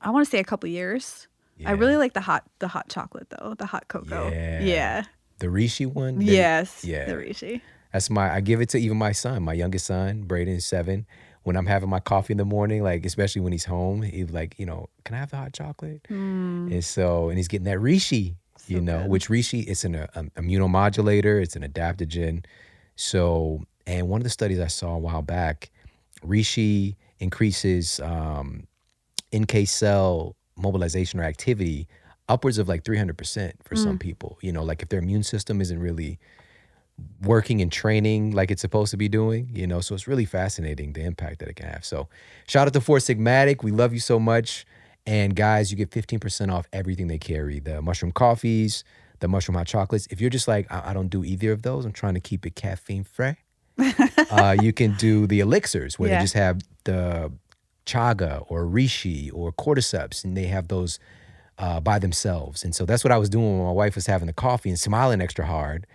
I want to say a couple years. Yeah. I really like the hot chocolate though, the hot cocoa. Yeah. The Rishi one? Yes. Yeah. The Rishi. That's I give it to even my son, my youngest son, Braden is 7. When I'm having my coffee in the morning, like, especially when he's home, he's like, can I have the hot chocolate? And he's getting that Rishi, good. which Rishi, it's an immunomodulator, it's an adaptogen. So, and one of the studies I saw a while back, Rishi increases NK cell mobilization or activity upwards of like 300% for some people. Like if their immune system isn't really working and training like it's supposed to be doing, so it's really fascinating the impact that it can have. So shout out to Four Sigmatic. We love you so much. And guys, you get 15% off everything they carry. The mushroom coffees, the mushroom hot chocolates. If you're just like, I don't do either of those, I'm trying to keep it caffeine free. You can do the elixirs where they just have the chaga or reishi or cordyceps, and they have those by themselves. And so that's what I was doing when my wife was having the coffee and smiling extra hard.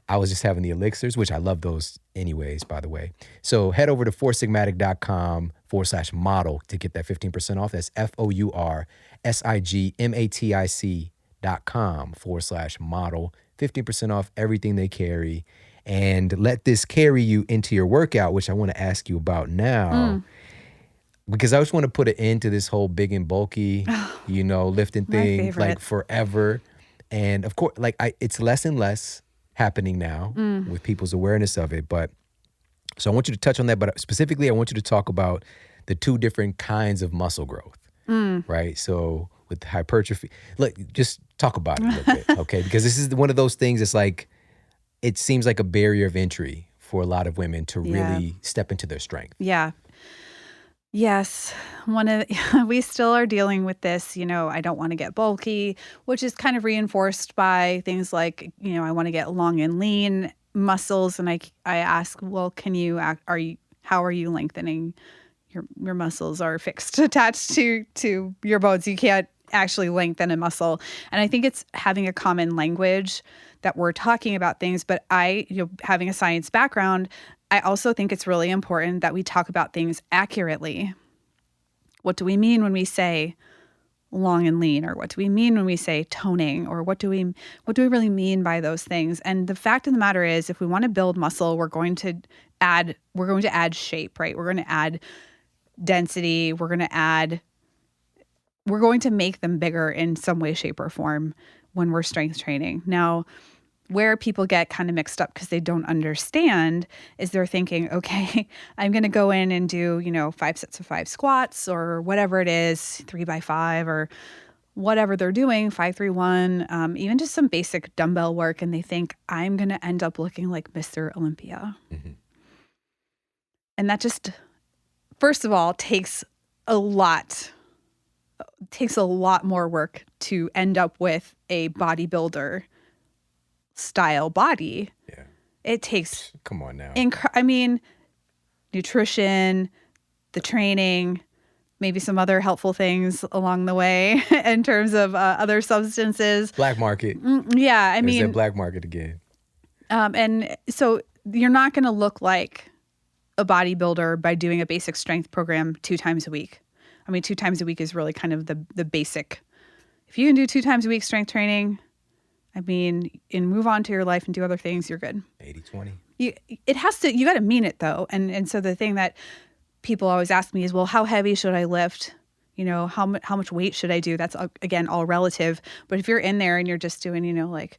I was just having the elixirs, which I love those anyways, by the way. So head over to foursigmatic.com/model to get that 15% off. That's foursigmatic.com/model. 15% off everything they carry. And let this carry you into your workout, which I want to ask you about now. Because I just want to put an end to this whole big and bulky, lifting thing like forever. And of course, it's less and less happening now with people's awareness of it. But so I want you to touch on that. But specifically, I want you to talk about the two different kinds of muscle growth. right? So with hypertrophy, look, just talk about it a little bit, okay? Because this is one of those things that's like, it seems like a barrier of entry for a lot of women to Yeah. really step into their strength. Yeah. Yes. We still are dealing with this, I don't want to get bulky, which is kind of reinforced by things like, I want to get long and lean muscles. And I ask, well, how are you lengthening? Your muscles are fixed, attached to your bones. You can't actually lengthen a muscle. And I think it's having a common language that we're talking about things. But having a science background, I also think it's really important that we talk about things accurately. What do we mean when we say long and lean, or what do we mean when we say toning, or what do we really mean by those things? And the fact of the matter is, if we want to build muscle, we're going to add shape, right? We're going to add density. We're going to make them bigger in some way, shape, or form when we're strength training. Now, where people get kind of mixed up because they don't understand is they're thinking, okay, I'm going to go in and do, 5 sets of 5 squats or whatever it is, 3x5 or whatever they're doing, 5-3-1, even just some basic dumbbell work. And they think I'm going to end up looking like Mr. Olympia. Mm-hmm. And that just, first of all, takes a lot more work to end up with a bodybuilder style body. Yeah. It takes, come on now. Nutrition, the training, maybe some other helpful things along the way in terms of other substances. Black market. Yeah. There's that black market again. And so you're not going to look like a bodybuilder by doing a basic strength program 2 times a week. 2 times a week is really kind of the basic. If you can do 2 times a week strength training, and move on to your life and do other things, you're good. 80-20. You got to mean it though. And so the thing that people always ask me is, well, how heavy should I lift? How much weight should I do? That's again, all relative. But if you're in there and you're just doing, like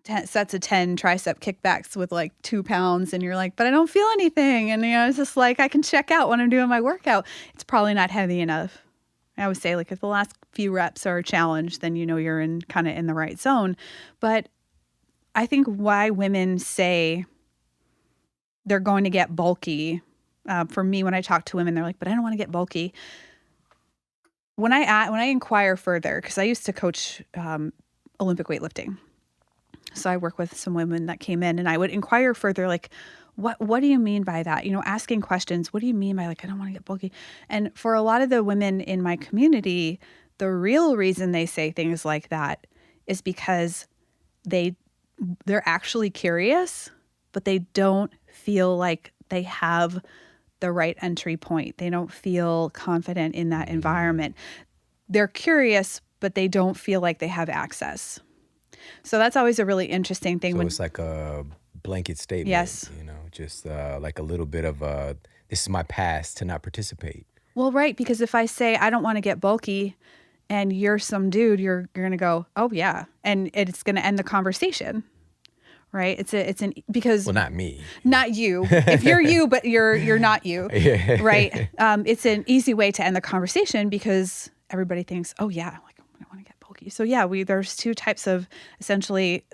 10 sets of 10 tricep kickbacks with like 2 pounds and you're like, but I don't feel anything. And, it's just like, I can check out when I'm doing my workout. It's probably not heavy enough. I would say, like, if the last few reps are a challenge, then you're in kind of in the right zone. But I think why women say they're going to get bulky, for me, when I talk to women, they're like, but I don't want to get bulky. When I inquire further, because I used to coach Olympic weightlifting, so I work with some women that came in, and I would inquire further, like, what do you mean by that? Asking questions. What do you mean by, like, I don't want to get bulky? And for a lot of the women in my community, the real reason they say things like that is because they're actually curious, but they don't feel like they have the right entry point. They don't feel confident in that environment. They're curious, but they don't feel like they have access. So that's always a really interesting thing. So it's like a blanket statement. Yes. Just like a little bit of this is my past to not participate. Well, right, because if I say I don't want to get bulky and you're some dude, you're going to go, oh yeah, and it's going to end the conversation. Right? Because well, not me. Not you. If you're you, but you're not you. Yeah. Right? It's an easy way to end the conversation because everybody thinks, oh yeah, like I want to get bulky. So yeah, there's 2 types of essentially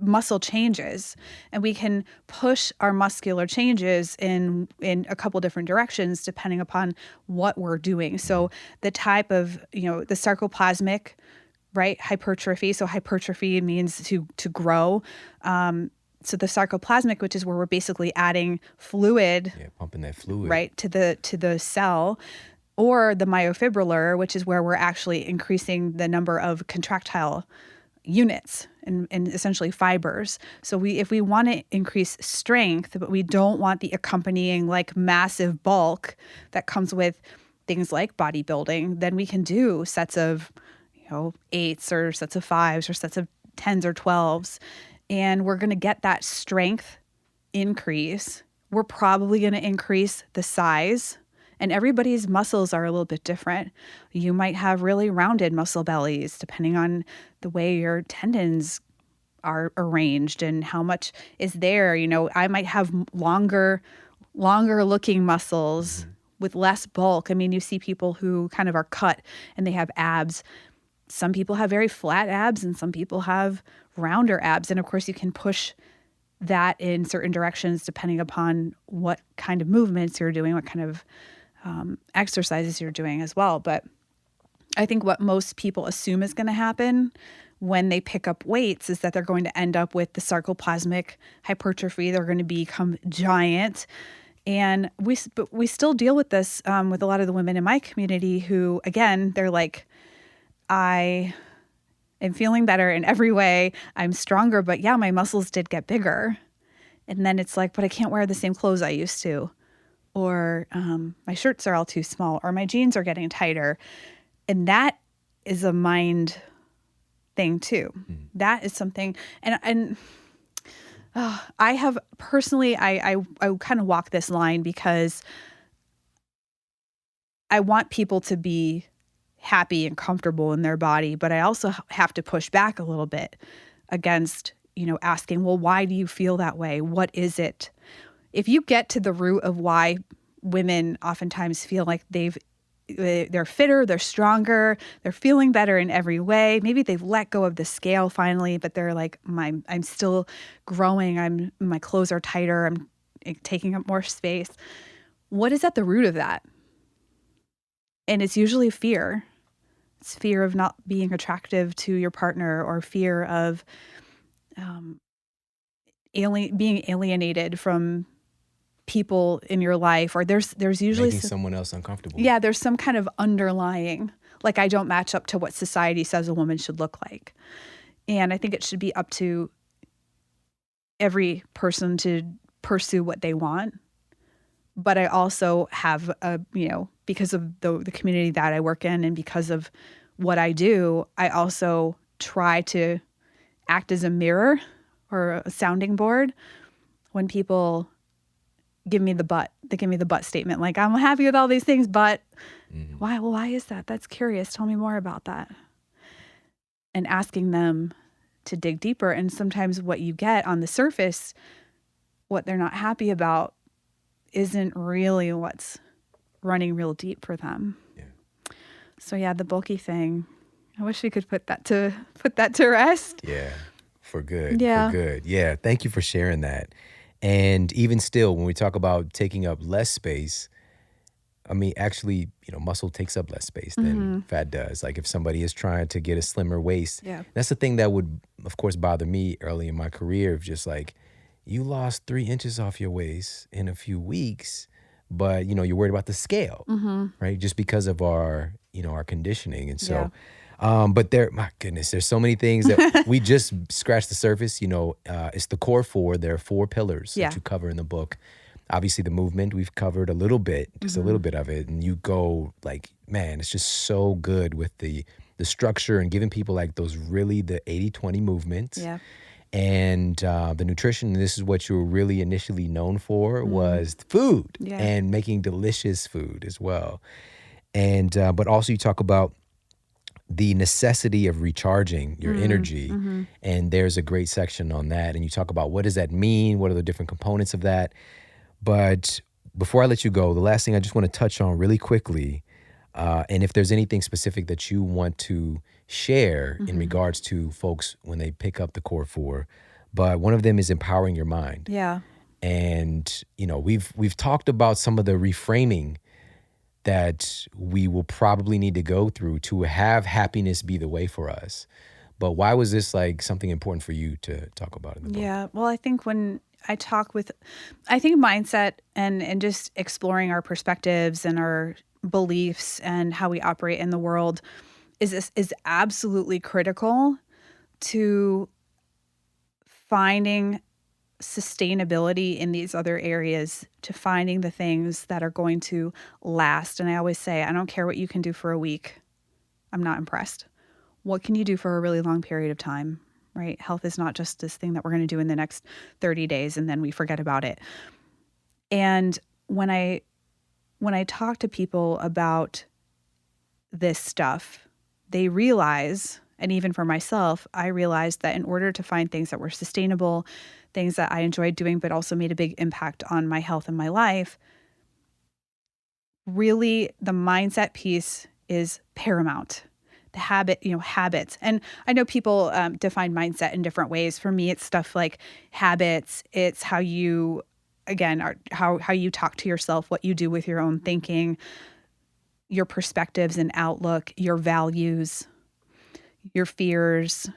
muscle changes, and we can push our muscular changes in a couple different directions depending upon what we're doing. So the type of, the sarcoplasmic, right, hypertrophy. So hypertrophy means to grow. So the sarcoplasmic, which is where we're basically adding fluid, pumping that fluid, right, to the cell, or the myofibrillar, which is where we're actually increasing the number of contractile units and essentially fibers. So if we want to increase strength, but we don't want the accompanying like massive bulk that comes with things like bodybuilding, then we can do sets of 8s or sets of 5s or sets of 10s or 12s. And we're going to get that strength increase. We're probably going to increase the size. And everybody's muscles are a little bit different. You might have really rounded muscle bellies depending on the way your tendons are arranged and how much is there. I might have longer looking muscles with less bulk. I mean, you see people who kind of are cut and they have abs. Some people have very flat abs and some people have rounder abs. And of course, you can push that in certain directions depending upon what kind of movements you're doing, what kind of exercises you're doing as well. But I think what most people assume is going to happen when they pick up weights is that they're going to end up with the sarcoplasmic hypertrophy. They're going to become giant. And we still deal with this with a lot of the women in my community who, again, they're like, I am feeling better in every way. I'm stronger, but yeah, my muscles did get bigger. And then it's like, but I can't wear the same clothes I used to. Or my shirts are all too small, or my jeans are getting tighter. And that is a mind thing too. That is something, and I have personally, I kind of walk this line because I want people to be happy and comfortable in their body, but I also have to push back a little bit against, asking, well, why do you feel that way? What is it? If you get to the root of why women oftentimes feel like they're fitter, they're stronger, they're feeling better in every way. Maybe they've let go of the scale finally, but they're like, I'm still growing. My clothes are tighter. I'm taking up more space. What is at the root of that? And it's usually fear. It's fear of not being attractive to your partner, or fear of being alienated from people in your life, or there's usually making someone else uncomfortable. Yeah, there's some kind of underlying, like, I don't match up to what society says a woman should look like. And I think it should be up to every person to pursue what they want. But I also have because of the community that I work in and because of what I do, I also try to act as a mirror or a sounding board when people give me the butt. They give me the butt statement. Like, I'm happy with all these things, but why? Well, why is that? That's curious. Tell me more about that. And asking them to dig deeper. And sometimes what you get on the surface, what they're not happy about, isn't really what's running real deep for them. Yeah. So yeah, the bulky thing, I wish we could put that to rest. Yeah. For good. Yeah. For good. Yeah. Thank you for sharing that. And even still, when we talk about taking up less space, I mean, actually, muscle takes up less space than fat does. Like if somebody is trying to get a slimmer waist, that's the thing that would, of course, bother me early in my career, of just like, you lost 3 inches off your waist in a few weeks, but you're worried about the scale, right? Just because of our, our conditioning. And so, but my goodness, there's so many things that we just scratched the surface. It's the core 4. There are 4 pillars that you cover in the book. Obviously, the movement, we've covered a little bit, just a little bit of it. And you go like, man, it's just so good with the structure and giving people like those really the 80-20 movements. Yeah. And the nutrition, this is what you were really initially known for, was food and making delicious food as well. And but also you talk about the necessity of recharging your energy. And there's a great section on that. And you talk about what does that mean? What are the different components of that? But before I let you go, the last thing I just want to touch on really quickly, and if there's anything specific that you want to share in regards to folks when they pick up the core 4, but one of them is empowering your mind. Yeah. And, we've talked about some of the reframing that we will probably need to go through to have happiness be the way for us. But why was this like something important for you to talk about in the book? Yeah. Well, I think when I think mindset and just exploring our perspectives and our beliefs and how we operate in the world is absolutely critical to finding sustainability in these other areas, to finding the things that are going to last. And I always say, I don't care what you can do for a week. I'm not impressed. What can you do for a really long period of time, right? Health is not just this thing that we're going to do in the next 30 days and then we forget about it. And when I talk to people about this stuff, they realize, and even for myself, I realized that in order to find things that were sustainable, things that I enjoyed doing, but also made a big impact on my health and my life, really the mindset piece is paramount. The habits. And I know people define mindset in different ways. For me, it's stuff like habits. It's how you, again, how you talk to yourself, what you do with your own thinking, your perspectives and outlook, your values, your fears,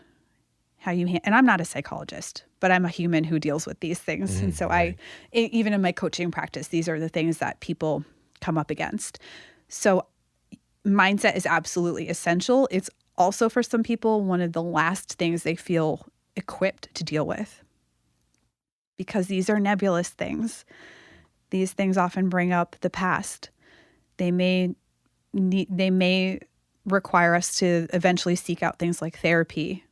and I'm not a psychologist, but I'm a human who deals with these things. And so right. even in my coaching practice, these are the things that people come up against. So mindset is absolutely essential. It's also, for some people, one of the last things they feel equipped to deal with, because these are nebulous things. These things often bring up the past. They may require us to eventually seek out things like therapy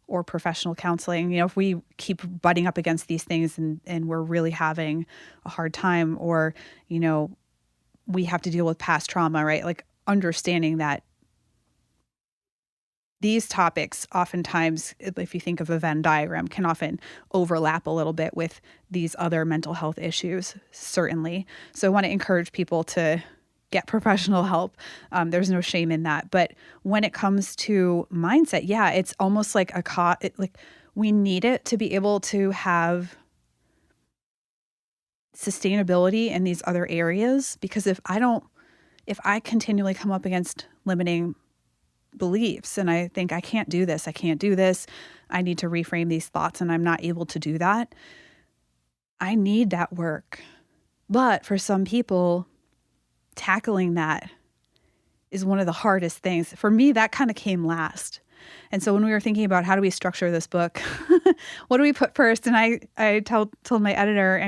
or professional counseling. If we keep butting up against these things and we're really having a hard time, or, we have to deal with past trauma, right? Like, understanding that these topics oftentimes, if you think of a Venn diagram, can often overlap a little bit with these other mental health issues, certainly. So I want to encourage people to get professional help. There's no shame in that. But when it comes to mindset, yeah, it's almost like we need it to be able to have sustainability in these other areas. Because if I continually come up against limiting beliefs and I think I can't do this, I need to reframe these thoughts, and I'm not able to do that, I need that work. But for some people, tackling that is one of the hardest things. For me, that kind of came last. And so when we were thinking about how do we structure this book, what do we put first? And I told my editor,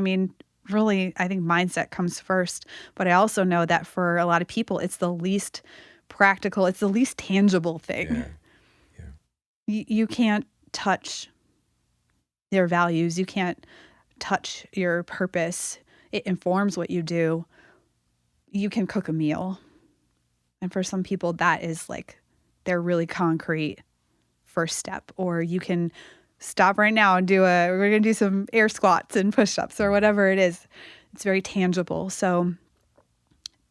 really, I think mindset comes first. But I also know that for a lot of people, it's the least practical, it's the least tangible thing. Yeah. You can't touch your values. You can't touch your purpose. It informs what you do. You can cook a meal. And for some people, that is like their really concrete first step. Or you can stop right now and we're going to do some air squats and push-ups or whatever it is. It's very tangible. So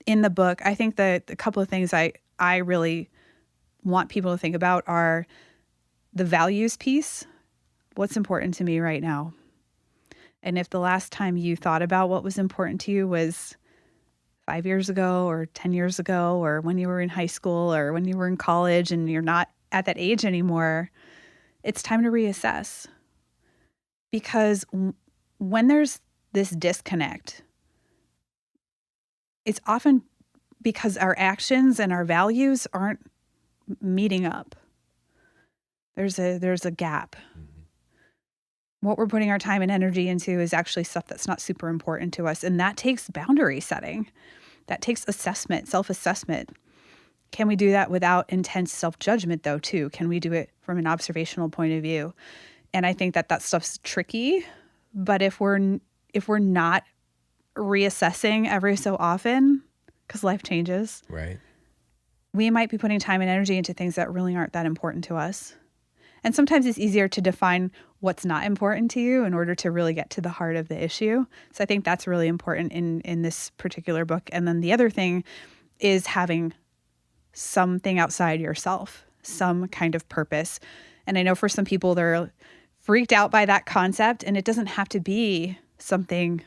in the book, I think that a couple of things I really want people to think about are the values piece. What's important to me right now? And if the last time you thought about what was important to you was 5 years ago or 10 years ago, or when you were in high school or when you were in college and you're not at that age anymore, it's time to reassess. Because when there's this disconnect, it's often because our actions and our values aren't meeting up. There's a gap. What we're putting our time and energy into is actually stuff that's not super important to us. And that takes boundary setting. That takes assessment, self-assessment. Can we do that without intense self-judgment, though, too? Can we do it from an observational point of view? And I think that stuff's tricky. But if we're not reassessing every so often, because life changes, Right. we might be putting time and energy into things that really aren't that important to us. And sometimes it's easier to define what's not important to you in order to really get to the heart of the issue. So I think that's really important in this particular book. And then the other thing is having something outside yourself, some kind of purpose. And I know for some people, they're freaked out by that concept, and it doesn't have to be something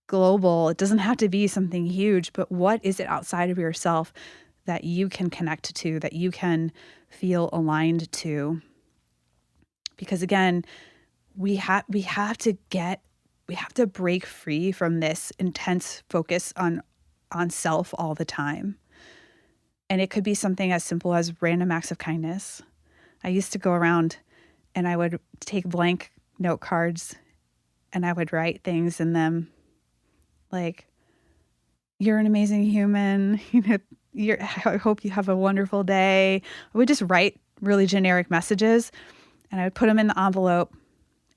global. It doesn't have to be something huge, but what is it outside of yourself that you can connect to, that you can feel aligned to? Because again, we have to break free from this intense focus on self all the time. And it could be something as simple as random acts of kindness. I used to go around and I would take blank note cards and I would write things in them like, "You're an amazing human. I hope you have a wonderful day." I would just write really generic messages, and I would put them in the envelope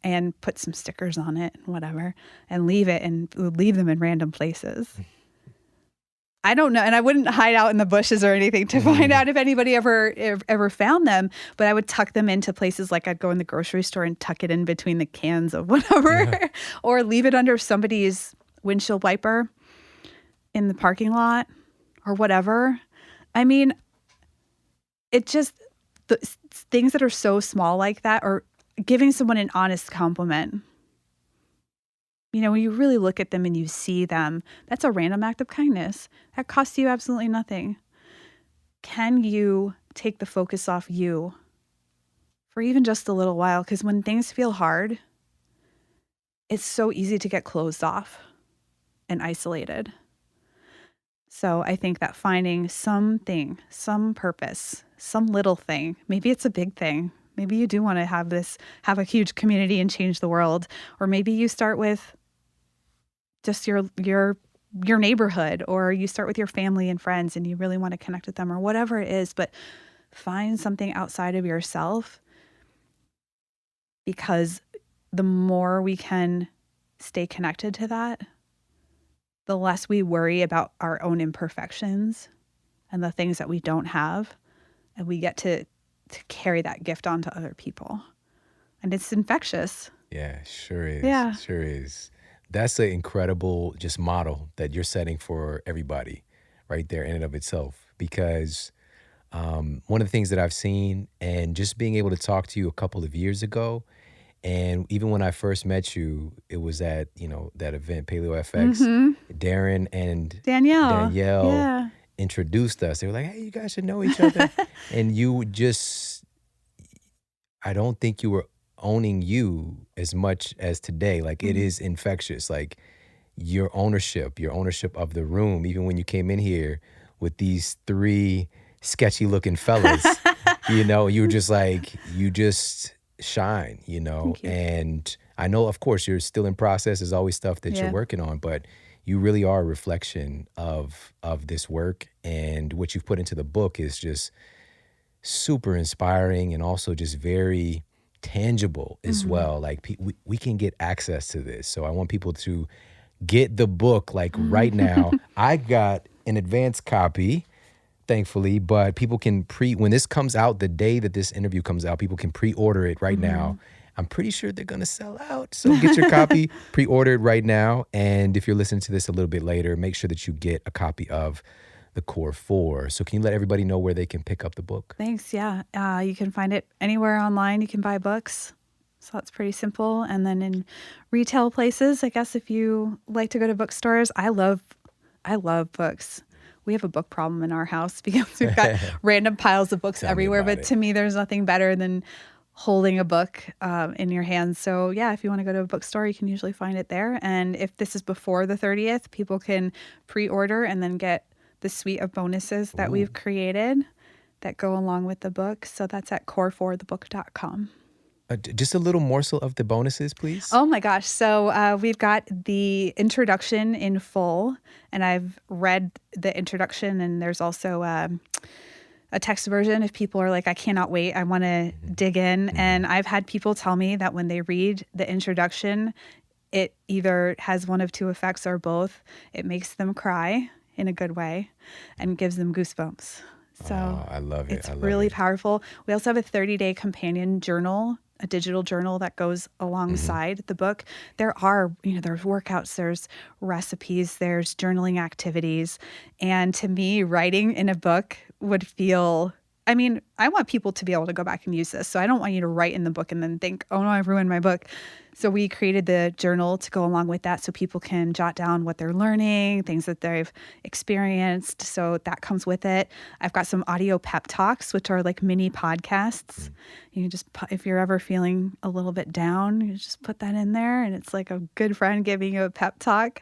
and put some stickers on it, whatever, and leave them in random places. I don't know, and I wouldn't hide out in the bushes or anything to find out if anybody ever found them, but I would tuck them into places, like I'd go in the grocery store and tuck it in between the cans of whatever, or leave it under somebody's windshield wiper. in the parking lot or whatever. I mean, it just, the things that are so small like that, or giving someone an honest compliment. You know, when you really look at them and you see them, that's a random act of kindness. That costs you absolutely nothing. Can you take the focus off you for even just a little while? Because when things feel hard, it's so easy to get closed off and isolated. So I think that finding something, some purpose, some little thing, maybe it's a big thing. Maybe you do want to have a huge community and change the world. Or maybe you start with just your neighborhood, or you start with your family and friends and you really want to connect with them, or whatever it is. But find something outside of yourself, because the more we can stay connected to that, the less we worry about our own imperfections and the things that we don't have. And we get to carry that gift on to other people. And it's infectious. Yeah, sure is. Yeah. Sure is. That's an incredible just model that you're setting for everybody right there in and of itself. Because one of the things that I've seen, and just being able to talk to you a couple of years ago, and even when I first met you, it was at, that event, Paleo FX. Darren and Danielle. Danielle introduced us. They were like, hey, you guys should know each other. And you just, I don't think you were owning you as much as today. Like, it is infectious. Like, your ownership of the room, even when you came in here with these 3 sketchy looking fellas, you were just like, you just shine, Thank you. And I know, of course, you're still in process. There's always stuff that you're working on, but you really are a reflection of this work. And what you've put into the book is just super inspiring, and also just very tangible as well. Like, we can get access to this. So I want people to get the book like right now. I got an advance copy, thankfully, but people can when this comes out, the day that this interview comes out, people can pre-order it right now. I'm pretty sure they're going to sell out. So get your copy pre-ordered right now. And if you're listening to this a little bit later, make sure that you get a copy of The Core 4. So can you let everybody know where they can pick up the book? Thanks. Yeah. You can find it anywhere online. You can buy books. So that's pretty simple. And then in retail places, I guess, if you like to go to bookstores, I love books. We have a book problem in our house because we've got random piles of books everywhere. But to me, there's nothing better than holding a book in your hands. So yeah, if you want to go to a bookstore, you can usually find it there. And if this is before the 30th, people can pre-order and then get the suite of bonuses that we've created that go along with the book. So that's at core4thebook.com. Just a little morsel of the bonuses, please. Oh my gosh. So we've got the introduction in full, and I've read the introduction, and there's also a text version if people are like, I cannot wait, I want to dig in. And I've had people tell me that when they read the introduction, it either has one of 2 effects or both. It makes them cry in a good way and gives them goosebumps. So I love it. It's really powerful. We also have a 30-day companion journal, a digital journal that goes alongside the book. There's workouts, there's recipes, there's journaling activities. And to me, writing in a book would feel, I want people to be able to go back and use this. So I don't want you to write in the book and then think, oh no, I've ruined my book. So we created the journal to go along with that so people can jot down what they're learning, things that they've experienced. So that comes with it. I've got some audio pep talks, which are like mini podcasts. You can just, if you're ever feeling a little bit down, you just put that in there, and it's like a good friend giving you a pep talk.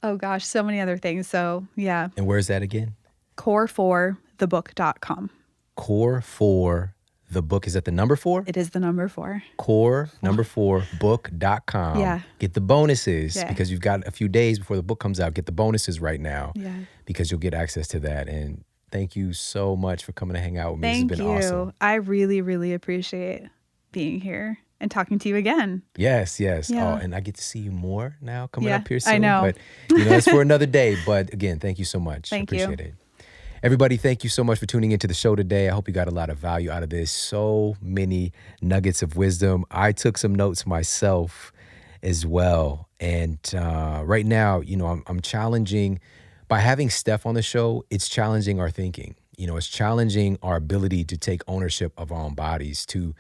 Oh gosh, so many other things. So yeah. And where's that again? Core4thebook.com. Core 4, the book. Is that the number 4? It is the number 4. Core, number 4, book.com. Yeah. Get the bonuses because you've got a few days before the book comes out. Get the bonuses right now because you'll get access to that. And thank you so much for coming to hang out with me. Thank this has been awesome. I really, really appreciate being here and talking to you again. Yes. Yeah. Oh, and I get to see you more now coming up here soon. I know. But that's for another day. But again, thank you so much. Thank you. Appreciate it. Everybody, thank you so much for tuning into the show today. I hope you got a lot of value out of this. So many nuggets of wisdom. I took some notes myself as well. And right now, I'm challenging by having Steph on the show, it's challenging our thinking. It's challenging our ability to take ownership of our own bodies, to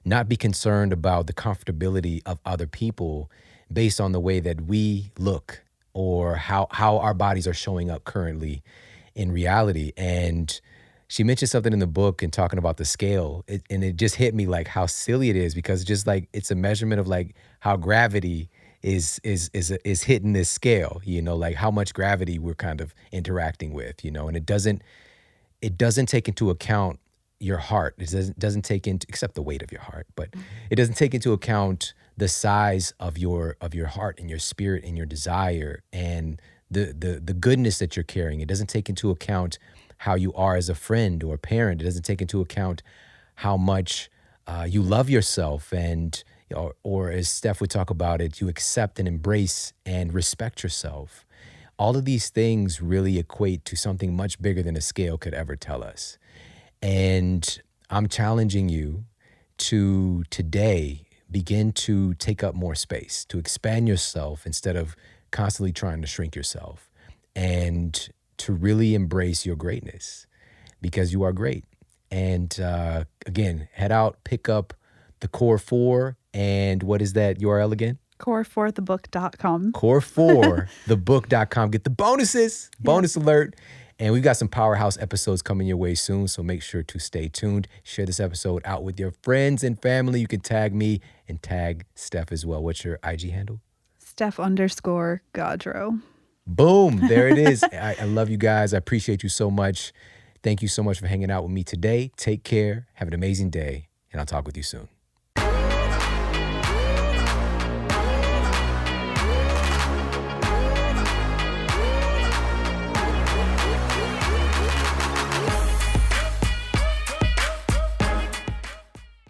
not be concerned about the comfortability of other people based on the way that we look or how our bodies are showing up currently in reality. And she mentioned something in the book and talking about the scale, and it just hit me like how silly it is, because just like it's a measurement of like how gravity is hitting this scale, like how much gravity we're kind of interacting with, and it doesn't take into account your heart. It doesn't take into, except the weight of your heart, but it doesn't take into account the size of your heart and your spirit and your desire and the goodness that you're carrying. It doesn't take into account how you are as a friend or a parent. It doesn't take into account how much you love yourself, and or as Steph would talk about it, you accept and embrace and respect yourself. All of these things really equate to something much bigger than a scale could ever tell us. And I'm challenging you to today begin to take up more space, to expand yourself instead of constantly trying to shrink yourself, and to really embrace your greatness, because you are great. And again, head out, pick up the Core 4, and what is that URL again? core4thebook.com. core4thebook.com. Get the bonuses, bonus alert. And we've got some powerhouse episodes coming your way soon, so make sure to stay tuned. Share this episode out with your friends and family. You can tag me and tag Steph as well. What's your IG handle? Steph_Gaudreau. Boom. There it is. I love you guys. I appreciate you so much. Thank you so much for hanging out with me today. Take care. Have an amazing day, and I'll talk with you soon.